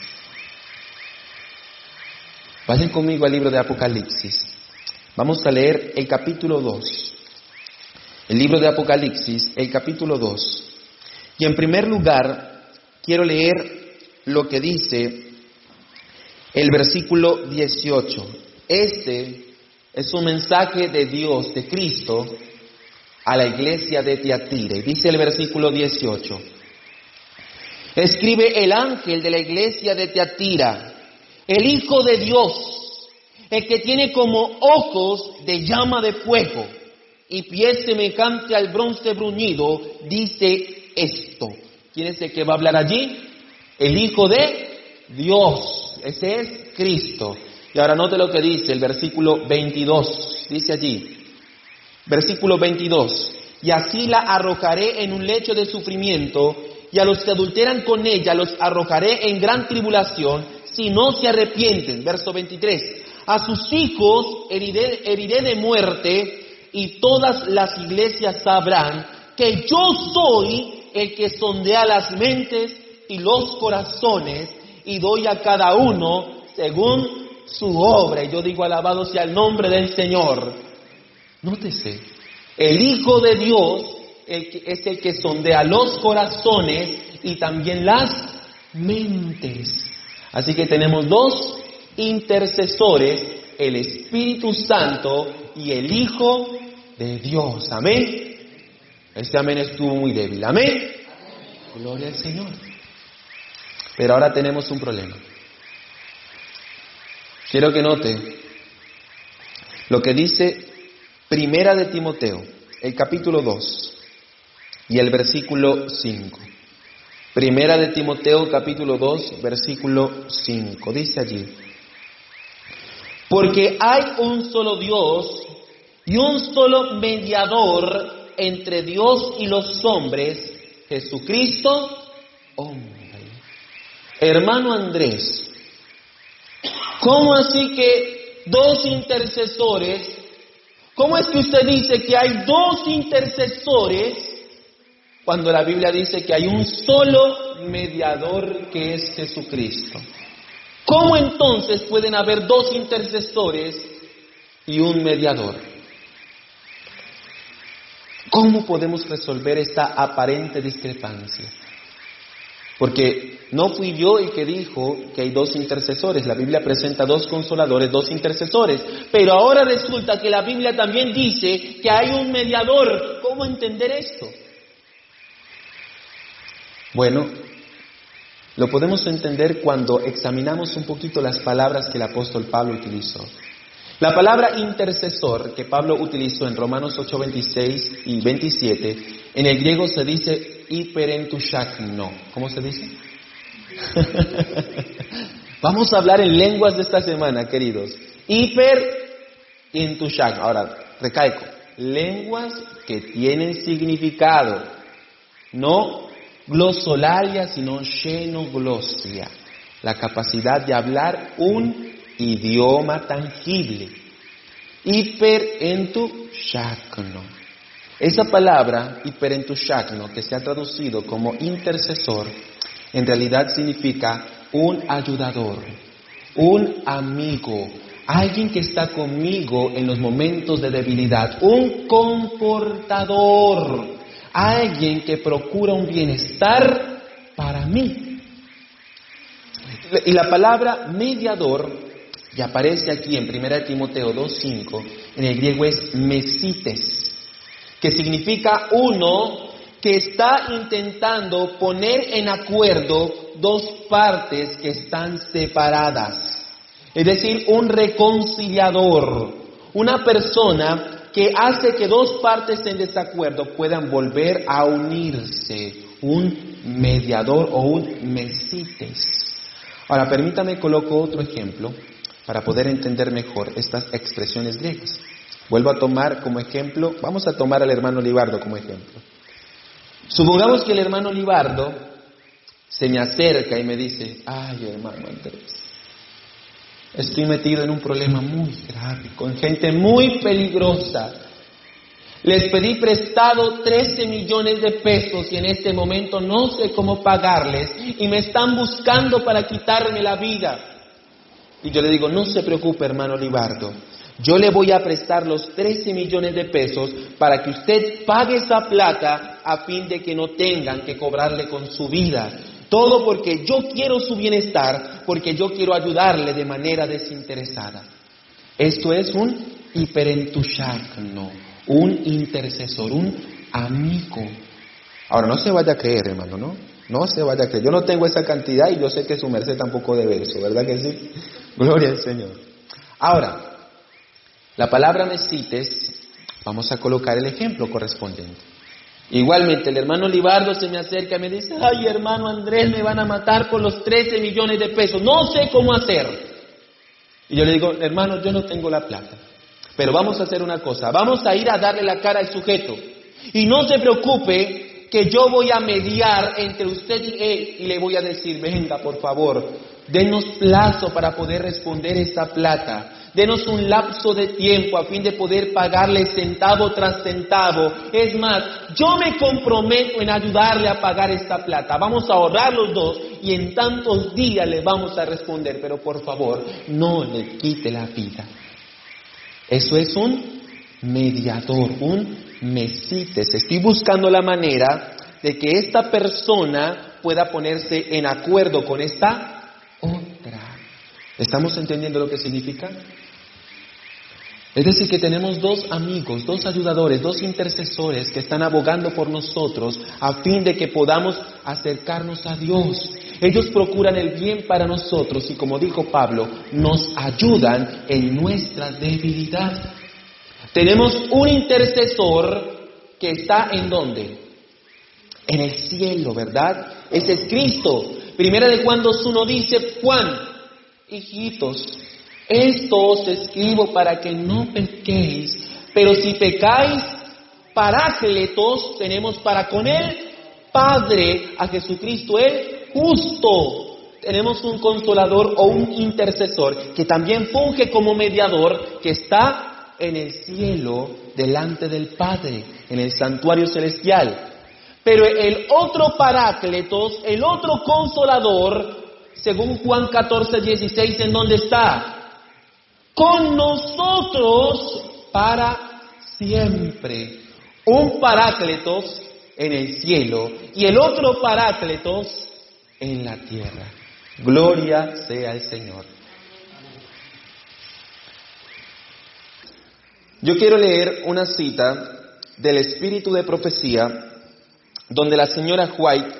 Vayan conmigo al libro de Apocalipsis. Vamos a leer el capítulo 2. El libro de Apocalipsis, el capítulo 2. Y en primer lugar, quiero leer lo que dice el versículo 18. Este es un mensaje de Dios, de Cristo, a la iglesia de Tiatira. Y dice el versículo 18. Escribe el ángel de la iglesia de Tiatira, el Hijo de Dios, el que tiene como ojos de llama de fuego y pies semejante al bronce bruñido, dice esto. ¿Quién es el que va a hablar allí? El Hijo de Dios. Ese es Cristo. Y ahora note lo que dice el versículo 22. Dice allí, versículo 22. Y así la arrojaré en un lecho de sufrimiento, y a los que adulteran con ella los arrojaré en gran tribulación, si no se arrepienten. Verso 23. A sus hijos heriré de muerte, y todas las iglesias sabrán que yo soy el que sondea las mentes y los corazones, y doy a cada uno según su obra. Y yo digo, alabado sea el nombre del Señor. Nótese, el Hijo de Dios es el que sondea los corazones y también las mentes. Así que tenemos 2 intercesores, el Espíritu Santo y el Hijo de Dios. Amén. Este amén estuvo muy débil. Amén. Gloria al Señor. Pero ahora tenemos un problema. Quiero que note lo que dice Primera de Timoteo, el capítulo 2 y el versículo 5. Primera de Timoteo, capítulo 2, versículo 5. Dice allí: porque hay un solo Dios y un solo mediador entre Dios y los hombres, Jesucristo, hombre. Hermano Andrés, ¿cómo así que 2 intercesores? ¿Cómo es que usted dice que hay 2 intercesores cuando la Biblia dice que hay un solo mediador que es Jesucristo? ¿Cómo entonces pueden haber dos intercesores y un mediador? ¿Cómo podemos resolver esta aparente discrepancia? Porque no fui yo el que dijo que hay dos intercesores. La Biblia presenta dos consoladores, dos intercesores. Pero ahora resulta que la Biblia también dice que hay un mediador. ¿Cómo entender esto? Bueno, lo podemos entender cuando examinamos un poquito las palabras que el apóstol Pablo utilizó. La palabra intercesor que Pablo utilizó en Romanos 8:26 y 27, en el griego se dice hiperentushakno. ¿Cómo se dice? Vamos a hablar en lenguas de esta semana, queridos. Hiperentushakno. Ahora, recalco, lenguas que tienen significado, no glosolalia, sino xenoglosia, la capacidad de hablar un idioma tangible. Hiperentushakno. Esa palabra, hiperentushakno, que se ha traducido como intercesor, en realidad significa un ayudador, un amigo, alguien que está conmigo en los momentos de debilidad, un confortador, alguien que procura un bienestar para mí. Y la palabra mediador, que aparece aquí en 1 Timoteo 2:5, en el griego es mesites, que significa uno que está intentando poner en acuerdo dos partes que están separadas. Es decir, un reconciliador, una persona que hace que dos partes en desacuerdo puedan volver a unirse, un mediador o un mesites. Ahora, permítame coloco otro ejemplo para poder entender mejor estas expresiones griegas. Vuelvo a tomar como ejemplo, vamos a tomar al hermano Libardo como ejemplo. Supongamos que el hermano Libardo se me acerca y me dice: ay, hermano Andrés, estoy metido en un problema muy grave, con gente muy peligrosa. Les pedí prestado 13 millones de pesos y en este momento no sé cómo pagarles y me están buscando para quitarme la vida. Y yo le digo: no se preocupe, hermano Libardo, yo le voy a prestar los 13 millones de pesos para que usted pague esa plata a fin de que no tengan que cobrarle con su vida. Todo porque yo quiero su bienestar, porque yo quiero ayudarle de manera desinteresada. Esto es un hiperentushakno, un intercesor, un amigo. Ahora, no se vaya a creer, hermano, ¿no? No se vaya a creer. Yo no tengo esa cantidad y yo sé que su merced tampoco debe eso, ¿verdad que sí? Gloria al Señor. Ahora, la palabra mesites, vamos a colocar el ejemplo correspondiente. Igualmente, el hermano Libardo se me acerca y me dice: ay, hermano Andrés, me van a matar por los 13 millones de pesos, no sé cómo hacer. Y yo le digo: hermano, yo no tengo la plata, pero vamos a hacer una cosa, vamos a ir a darle la cara al sujeto. Y no se preocupe que yo voy a mediar entre usted y él y le voy a decir: venga, por favor, denos plazo para poder responder esta plata. Denos un lapso de tiempo a fin de poder pagarle centavo tras centavo. Es más, yo me comprometo en ayudarle a pagar esta plata. Vamos a ahorrar los dos y en tantos días le vamos a responder. Pero por favor, no le quite la vida. Eso es un mediador, un mesites. Estoy buscando la manera de que esta persona pueda ponerse en acuerdo con esta otra. ¿Estamos entendiendo lo que significa? Es decir, que tenemos dos amigos, dos ayudadores, dos intercesores que están abogando por nosotros a fin de que podamos acercarnos a Dios. Ellos procuran el bien para nosotros y, como dijo Pablo, nos ayudan en nuestra debilidad. Tenemos un intercesor que está ¿en dónde? En el cielo, ¿verdad? Ese es Cristo. Primera de Juan 2:1 dice: Juan, hijitos, esto os escribo para que no pequéis, pero si pecáis, Parácletos tenemos para con el Padre, a Jesucristo el justo. Tenemos un consolador o un intercesor que también funge como mediador, que está en el cielo delante del Padre, en el santuario celestial. Pero el otro Paráclitos, el otro Consolador, según Juan 14:16, ¿en dónde está? Con nosotros para siempre. Un Paráclitos en el cielo y el otro Paráclitos en la tierra. Gloria sea al Señor. Yo quiero leer una cita del Espíritu de Profecía, donde la señora White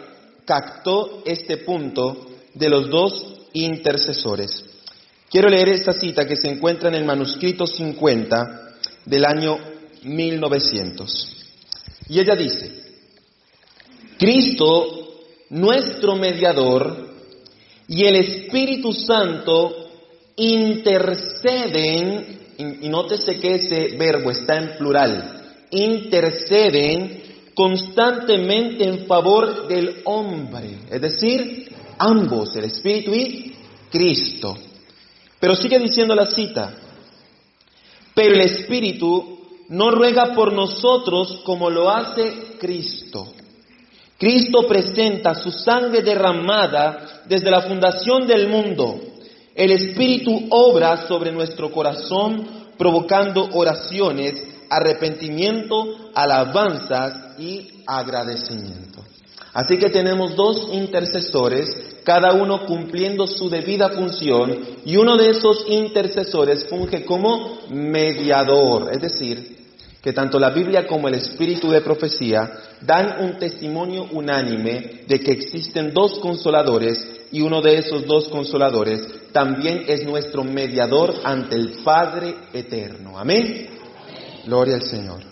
captó este punto de los dos intercesores. Quiero leer esta cita que se encuentra en el manuscrito 50 del año 1900. Y ella dice: Cristo, nuestro mediador, y el Espíritu Santo interceden, y nótese que ese verbo está en plural, interceden constantemente en favor del hombre, es decir, ambos, el Espíritu y Cristo. Pero sigue diciendo la cita: pero el Espíritu no ruega por nosotros como lo hace Cristo. Cristo presenta su sangre derramada desde la fundación del mundo. El Espíritu obra sobre nuestro corazón, provocando oraciones, arrepentimiento, alabanzas y agradecimiento. Así que tenemos dos intercesores, cada uno cumpliendo su debida función, y uno de esos intercesores funge como mediador, es decir, que tanto la Biblia como el Espíritu de Profecía dan un testimonio unánime de que existen dos consoladores, y uno de esos dos consoladores también es nuestro mediador ante el Padre eterno. ¿Amén? Gloria al Señor.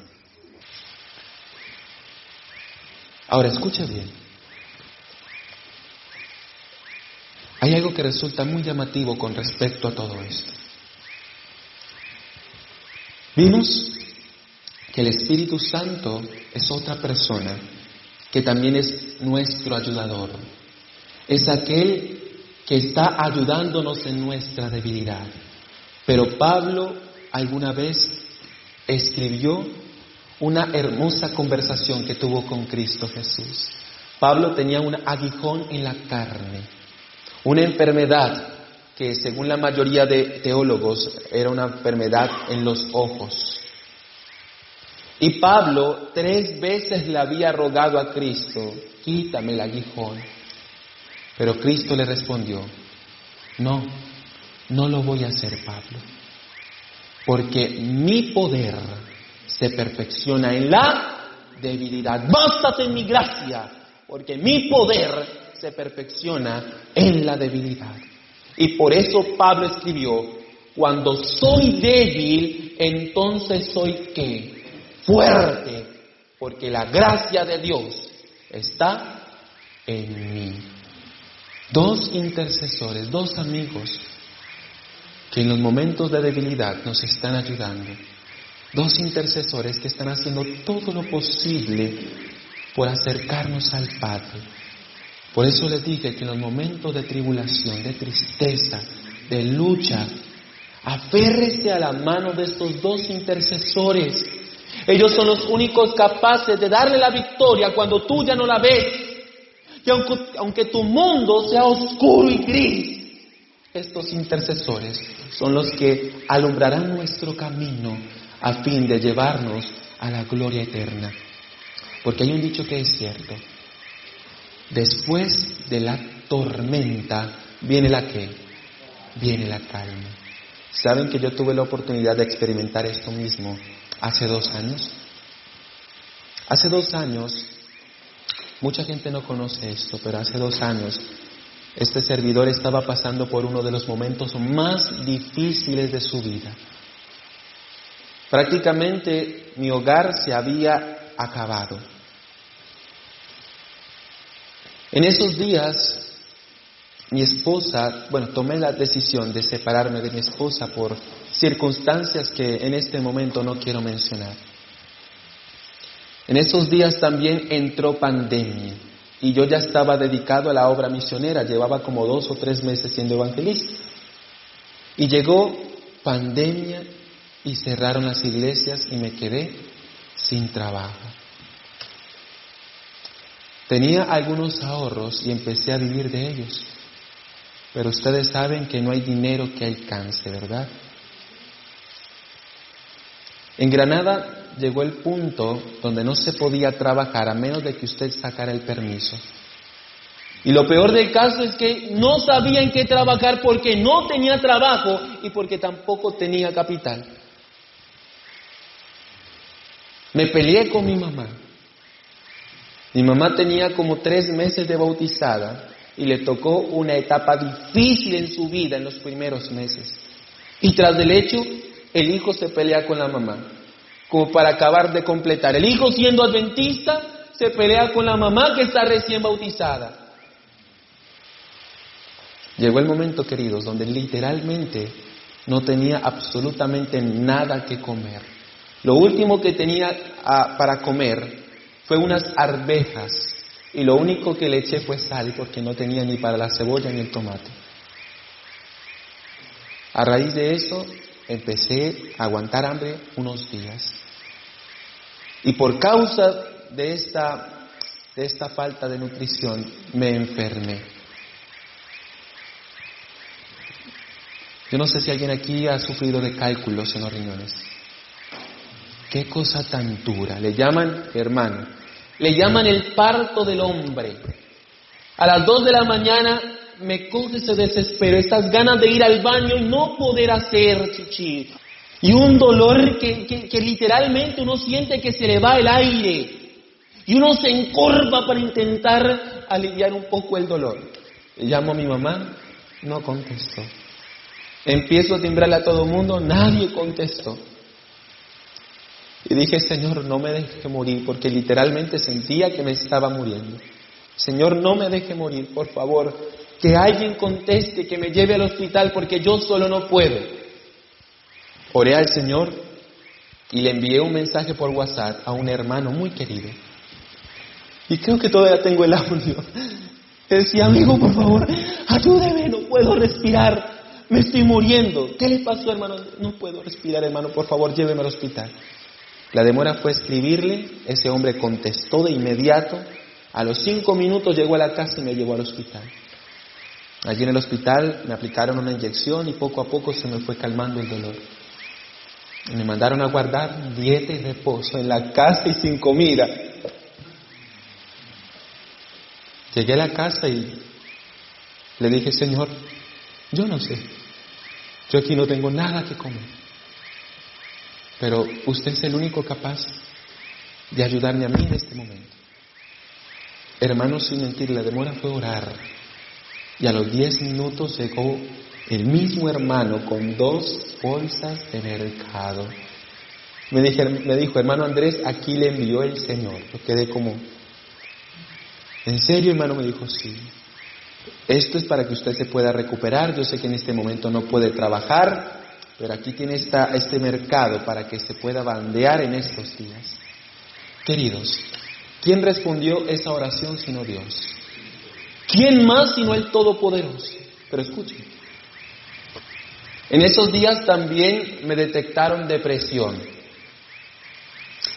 Ahora escucha bien. Hay algo que resulta muy llamativo con respecto a todo esto. Vimos que el Espíritu Santo es otra persona que también es nuestro ayudador. Es aquel que está ayudándonos en nuestra debilidad. Pero Pablo alguna vez escribió una hermosa conversación que tuvo con Cristo Jesús. Pablo tenía un aguijón en la carne, una enfermedad que según la mayoría de teólogos era una enfermedad en los ojos. Y Pablo 3 veces le había rogado a Cristo: quítame el aguijón. Pero Cristo le respondió: no lo voy a hacer, Pablo, porque mi poder se perfecciona en la debilidad. Bástate en mi gracia, porque mi poder se perfecciona en la debilidad. Y por eso Pablo escribió: cuando soy débil, entonces soy ¿qué? Fuerte, porque la gracia de Dios está en mí. Dos intercesores, dos amigos que en los momentos de debilidad nos están ayudando. Dos intercesores que están haciendo todo lo posible por acercarnos al Padre. Por eso les dije que en los momentos de tribulación, de tristeza, de lucha, aférrese a la mano de estos dos intercesores. Ellos son los únicos capaces de darle la victoria cuando tú ya no la ves. Y aunque tu mundo sea oscuro y gris, estos intercesores son los que alumbrarán nuestro camino a fin de llevarnos a la gloria eterna. Porque hay un dicho que es cierto: después de la tormenta viene la ¿qué? Viene la calma. ¿Saben que yo tuve la oportunidad de experimentar esto mismo hace 2 años? Hace 2 años, mucha gente no conoce esto, pero hace 2 años este servidor estaba pasando por uno de los momentos más difíciles de su vida. Prácticamente mi hogar se había acabado. En esos días, mi esposa, tomé la decisión de separarme de mi esposa por circunstancias que en este momento no quiero mencionar. En esos días también entró pandemia y yo ya estaba dedicado a la obra misionera, llevaba como 2 o 3 meses siendo evangelista. Y llegó pandemia y cerraron las iglesias y me quedé sin trabajo. Tenía algunos ahorros y empecé a vivir de ellos. Pero ustedes saben que no hay dinero que alcance, ¿verdad? En Granada llegó el punto donde no se podía trabajar a menos de que usted sacara el permiso. Y lo peor del caso es que no sabía en qué trabajar porque no tenía trabajo y porque tampoco tenía capital. Me peleé con mi mamá. Mi mamá tenía como 3 meses de bautizada y le tocó una etapa difícil en su vida en los primeros meses. Y tras del hecho, el hijo se pelea con la mamá, como para acabar de completar. El hijo, siendo adventista, se pelea con la mamá que está recién bautizada. Llegó el momento, queridos, donde literalmente no tenía absolutamente nada que comer. Lo último que tenía para comer fue unas arvejas y lo único que le eché fue sal porque no tenía ni para la cebolla ni el tomate. A raíz de eso empecé a aguantar hambre unos días y por causa de esta falta de nutrición me enfermé. Yo no sé si alguien aquí ha sufrido de cálculos en los riñones. Qué cosa tan dura. Le llaman, hermano, le llaman el parto del hombre. A las 2 de la mañana me coge ese desespero, estas ganas de ir al baño y no poder hacer chichi. Y un dolor que literalmente uno siente que se le va el aire. Y uno se encorva para intentar aliviar un poco el dolor. Le llamo a mi mamá, no contestó. Empiezo a timbrarle a todo el mundo, nadie contestó. Y dije, Señor, no me deje morir, porque literalmente sentía que me estaba muriendo. Señor, no me deje morir, por favor, que alguien conteste, que me lleve al hospital, porque yo solo no puedo. Oré al Señor y le envié un mensaje por WhatsApp a un hermano muy querido. Y creo que todavía tengo el audio. Decía, amigo, por favor, ayúdeme, no puedo respirar. Me estoy muriendo. ¿Qué le pasó, hermano? No puedo respirar, hermano. Por favor, lléveme al hospital. La demora fue escribirle. Ese hombre contestó de inmediato. A los 5 minutos llegó a la casa y me llevó al hospital. Allí en el hospital me aplicaron una inyección y poco a poco se me fue calmando el dolor. Me mandaron a guardar dieta y reposo en la casa y sin comida. Llegué a la casa y le dije, Señor, yo no sé. Yo aquí no tengo nada que comer. Pero usted es el único capaz de ayudarme a mí en este momento. Hermanos, sin mentir, la demora fue orar. Y a los 10 minutos llegó el mismo hermano con 2 bolsas de mercado. Me dijo, hermano Andrés, aquí le envió el Señor. Yo quedé como, ¿en serio, hermano? Me dijo, sí. Esto es para que usted se pueda recuperar. Yo sé que en este momento no puede trabajar, pero aquí tiene este mercado para que se pueda bandear en estos días. Queridos, ¿quién respondió esa oración sino Dios? ¿Quién más sino el Todopoderoso? Pero escuchen, en esos días también me detectaron depresión.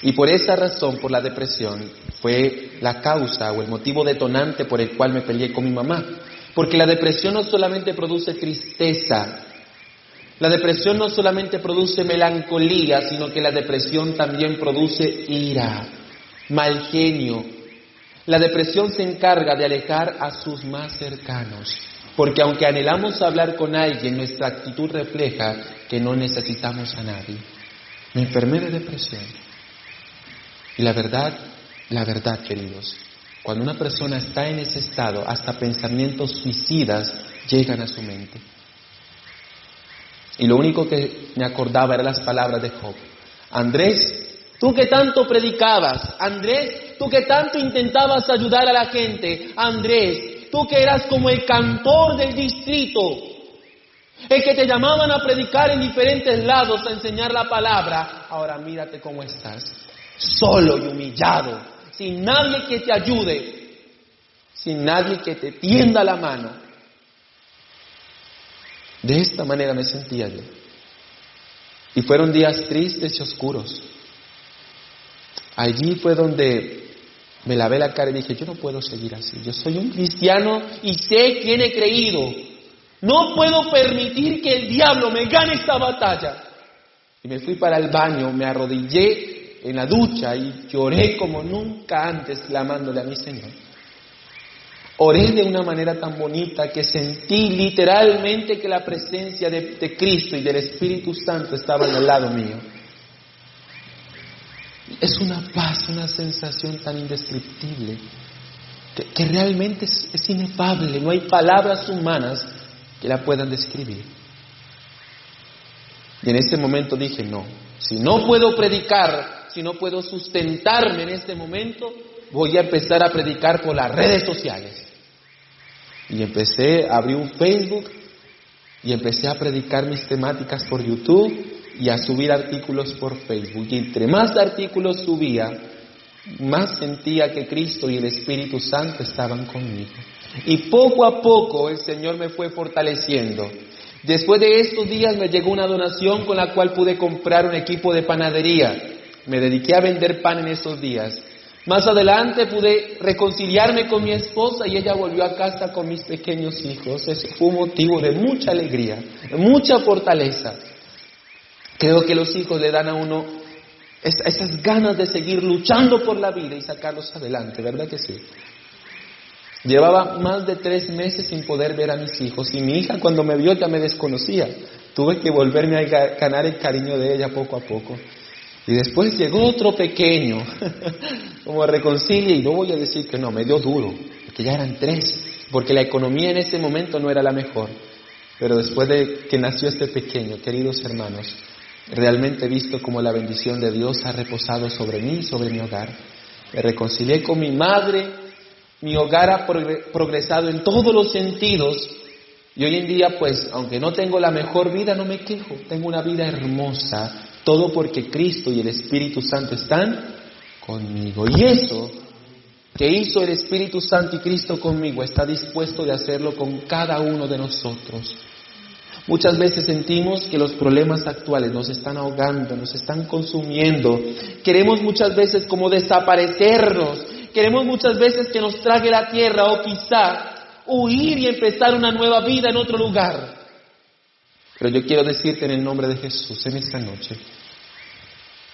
Y por esa razón, por la depresión, fue la causa o el motivo detonante por el cual me peleé con mi mamá. Porque la depresión no solamente produce tristeza, la depresión no solamente produce melancolía, sino que la depresión también produce ira, mal genio. La depresión se encarga de alejar a sus más cercanos, porque aunque anhelamos hablar con alguien, nuestra actitud refleja que no necesitamos a nadie. Me enfermé de depresión. Y la verdad, queridos, cuando una persona está en ese estado, hasta pensamientos suicidas llegan a su mente. Y lo único que me acordaba eran las palabras de Job. Andrés, tú que tanto predicabas, Andrés, tú que tanto intentabas ayudar a la gente, Andrés, tú que eras como el cantor del distrito, el que te llamaban a predicar en diferentes lados, a enseñar la palabra, ahora mírate cómo estás. Solo y humillado, sin nadie que te ayude, sin nadie que te tienda la mano. De esta manera me sentía yo. Y fueron días tristes y oscuros. Allí fue donde Me lavé la cara y dije, yo no puedo seguir así. Yo soy un cristiano y sé quién he creído. No puedo permitir que el diablo me gane esta batalla. Y me fui para el baño, me arrodillé en la ducha y lloré como nunca antes, clamándole a mi Señor. Oré de una manera tan bonita que sentí literalmente que la presencia de Cristo y del Espíritu Santo estaban al lado mío. Es una paz, una sensación tan indescriptible, que realmente es inefable, no hay palabras humanas que la puedan describir. Y en ese momento dije, no, si no puedo predicar, si no puedo sustentarme en este momento, voy a empezar a predicar por las redes sociales. Y abrí un Facebook y empecé a predicar mis temáticas por YouTube y a subir artículos por Facebook. Y entre más artículos subía, más sentía que Cristo y el Espíritu Santo estaban conmigo. Y poco a poco el Señor me fue fortaleciendo. Después de estos días me llegó una donación con la cual pude comprar un equipo de panadería. Me dediqué a vender pan en esos días. Más adelante pude reconciliarme con mi esposa y ella volvió a casa con mis pequeños hijos. Eso fue un motivo de mucha alegría, de mucha fortaleza. Creo que los hijos le dan a uno esas ganas de seguir luchando por la vida y sacarlos adelante, ¿verdad que sí? Llevaba más de 3 meses sin poder ver a mis hijos y mi hija cuando me vio ya me desconocía. Tuve que volverme a ganar el cariño de ella poco a poco. Y después llegó otro pequeño, como reconcilia, y no voy a decir que no, me dio duro, porque ya eran 3, porque la economía en ese momento no era la mejor. Pero después de que nació este pequeño, queridos hermanos, realmente he visto como la bendición de Dios ha reposado sobre mí y sobre mi hogar. Me reconcilié con mi madre, mi hogar ha progresado en todos los sentidos, y hoy en día, pues, aunque no tengo la mejor vida, no me quejo, tengo una vida hermosa. Todo porque Cristo y el Espíritu Santo están conmigo. Y eso que hizo el Espíritu Santo y Cristo conmigo está dispuesto de hacerlo con cada uno de nosotros. Muchas veces sentimos que los problemas actuales nos están ahogando, nos están consumiendo. Queremos muchas veces como desaparecernos. Queremos muchas veces que nos trague la tierra o quizá huir y empezar una nueva vida en otro lugar. Pero yo quiero decirte en el nombre de Jesús en esta noche,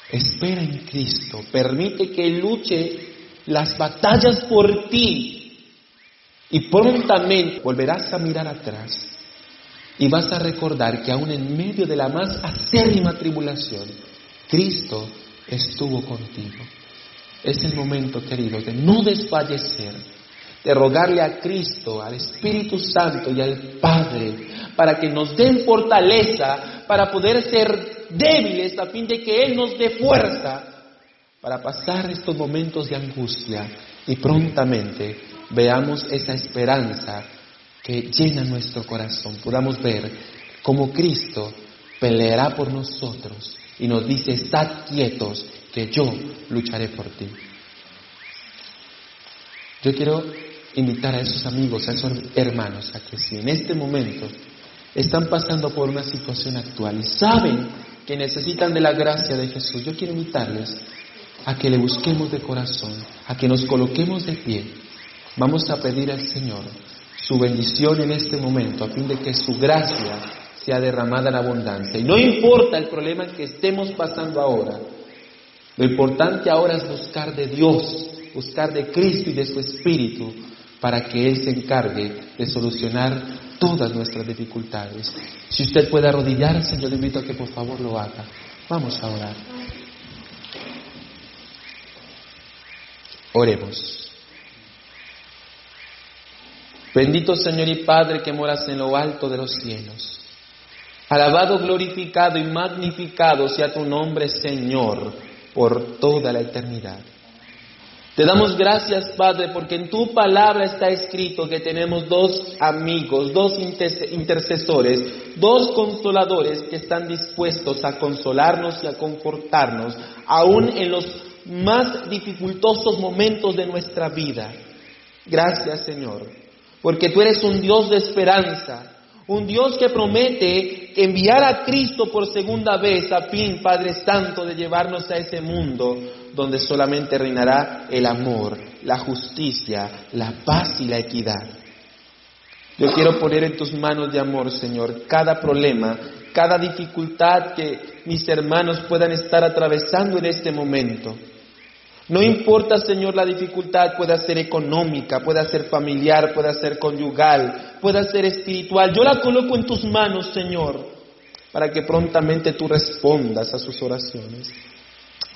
espera en Cristo, permite que Él luche las batallas por ti y prontamente volverás a mirar atrás y vas a recordar que aún en medio de la más acérrima tribulación, Cristo estuvo contigo. Es el momento, queridos, de no desfallecer, de rogarle a Cristo, al Espíritu Santo y al Padre, para que nos den fortaleza, para poder ser débiles, a fin de que Él nos dé fuerza, para pasar estos momentos de angustia y prontamente veamos esa esperanza que llena nuestro corazón. Podamos ver cómo Cristo peleará por nosotros y nos dice, estad quietos, que yo lucharé por ti. Yo quiero invitar a esos amigos, a esos hermanos, a que si en este momento están pasando por una situación actual y saben que necesitan de la gracia de Jesús, yo quiero invitarles a que le busquemos de corazón, a que nos coloquemos de pie. Vamos a pedir al Señor su bendición en este momento, a fin de que su gracia sea derramada en abundancia. Y no importa el problema en que estemos pasando ahora, lo importante ahora es buscar de Dios, buscar de Cristo y de su Espíritu, para que Él se encargue de solucionar todas nuestras dificultades. Si usted puede arrodillarse, yo le invito a que por favor lo haga. Vamos a orar. Oremos. Bendito Señor y Padre que moras en lo alto de los cielos. Alabado, glorificado y magnificado sea tu nombre, Señor, por toda la eternidad. Te damos gracias, Padre, porque en tu palabra está escrito que tenemos 2 amigos, 2 intercesores, 2 consoladores que están dispuestos a consolarnos y a confortarnos, aún en los más dificultosos momentos de nuestra vida. Gracias, Señor, porque tú eres un Dios de esperanza, Un Dios que promete enviar a Cristo por segunda vez a fin, Padre Santo, de llevarnos a ese mundo donde solamente reinará el amor, la justicia, la paz y la equidad. Yo quiero poner en tus manos de amor, Señor, cada problema, cada dificultad que mis hermanos puedan estar atravesando en este momento. No importa, Señor, la dificultad, pueda ser económica, pueda ser familiar, pueda ser conyugal, pueda ser espiritual. Yo la coloco en tus manos, Señor, para que prontamente tú respondas a sus oraciones,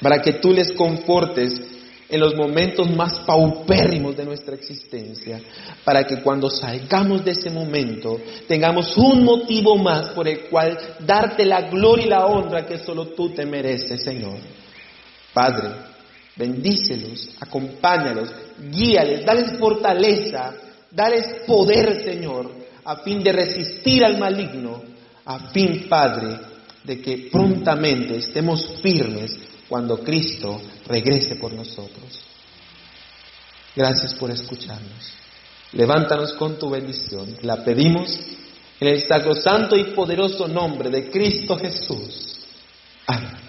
para que tú les confortes en los momentos más paupérrimos de nuestra existencia, para que cuando salgamos de ese momento tengamos un motivo más por el cual darte la gloria y la honra que solo tú te mereces, Señor. Padre, bendícelos, acompáñalos, guíales, dales fortaleza, dales poder, Señor, a fin de resistir al maligno, a fin, Padre, de que prontamente estemos firmes cuando Cristo regrese por nosotros. Gracias por escucharnos. Levántanos con tu bendición. La pedimos en el sacrosanto y poderoso nombre de Cristo Jesús. Amén.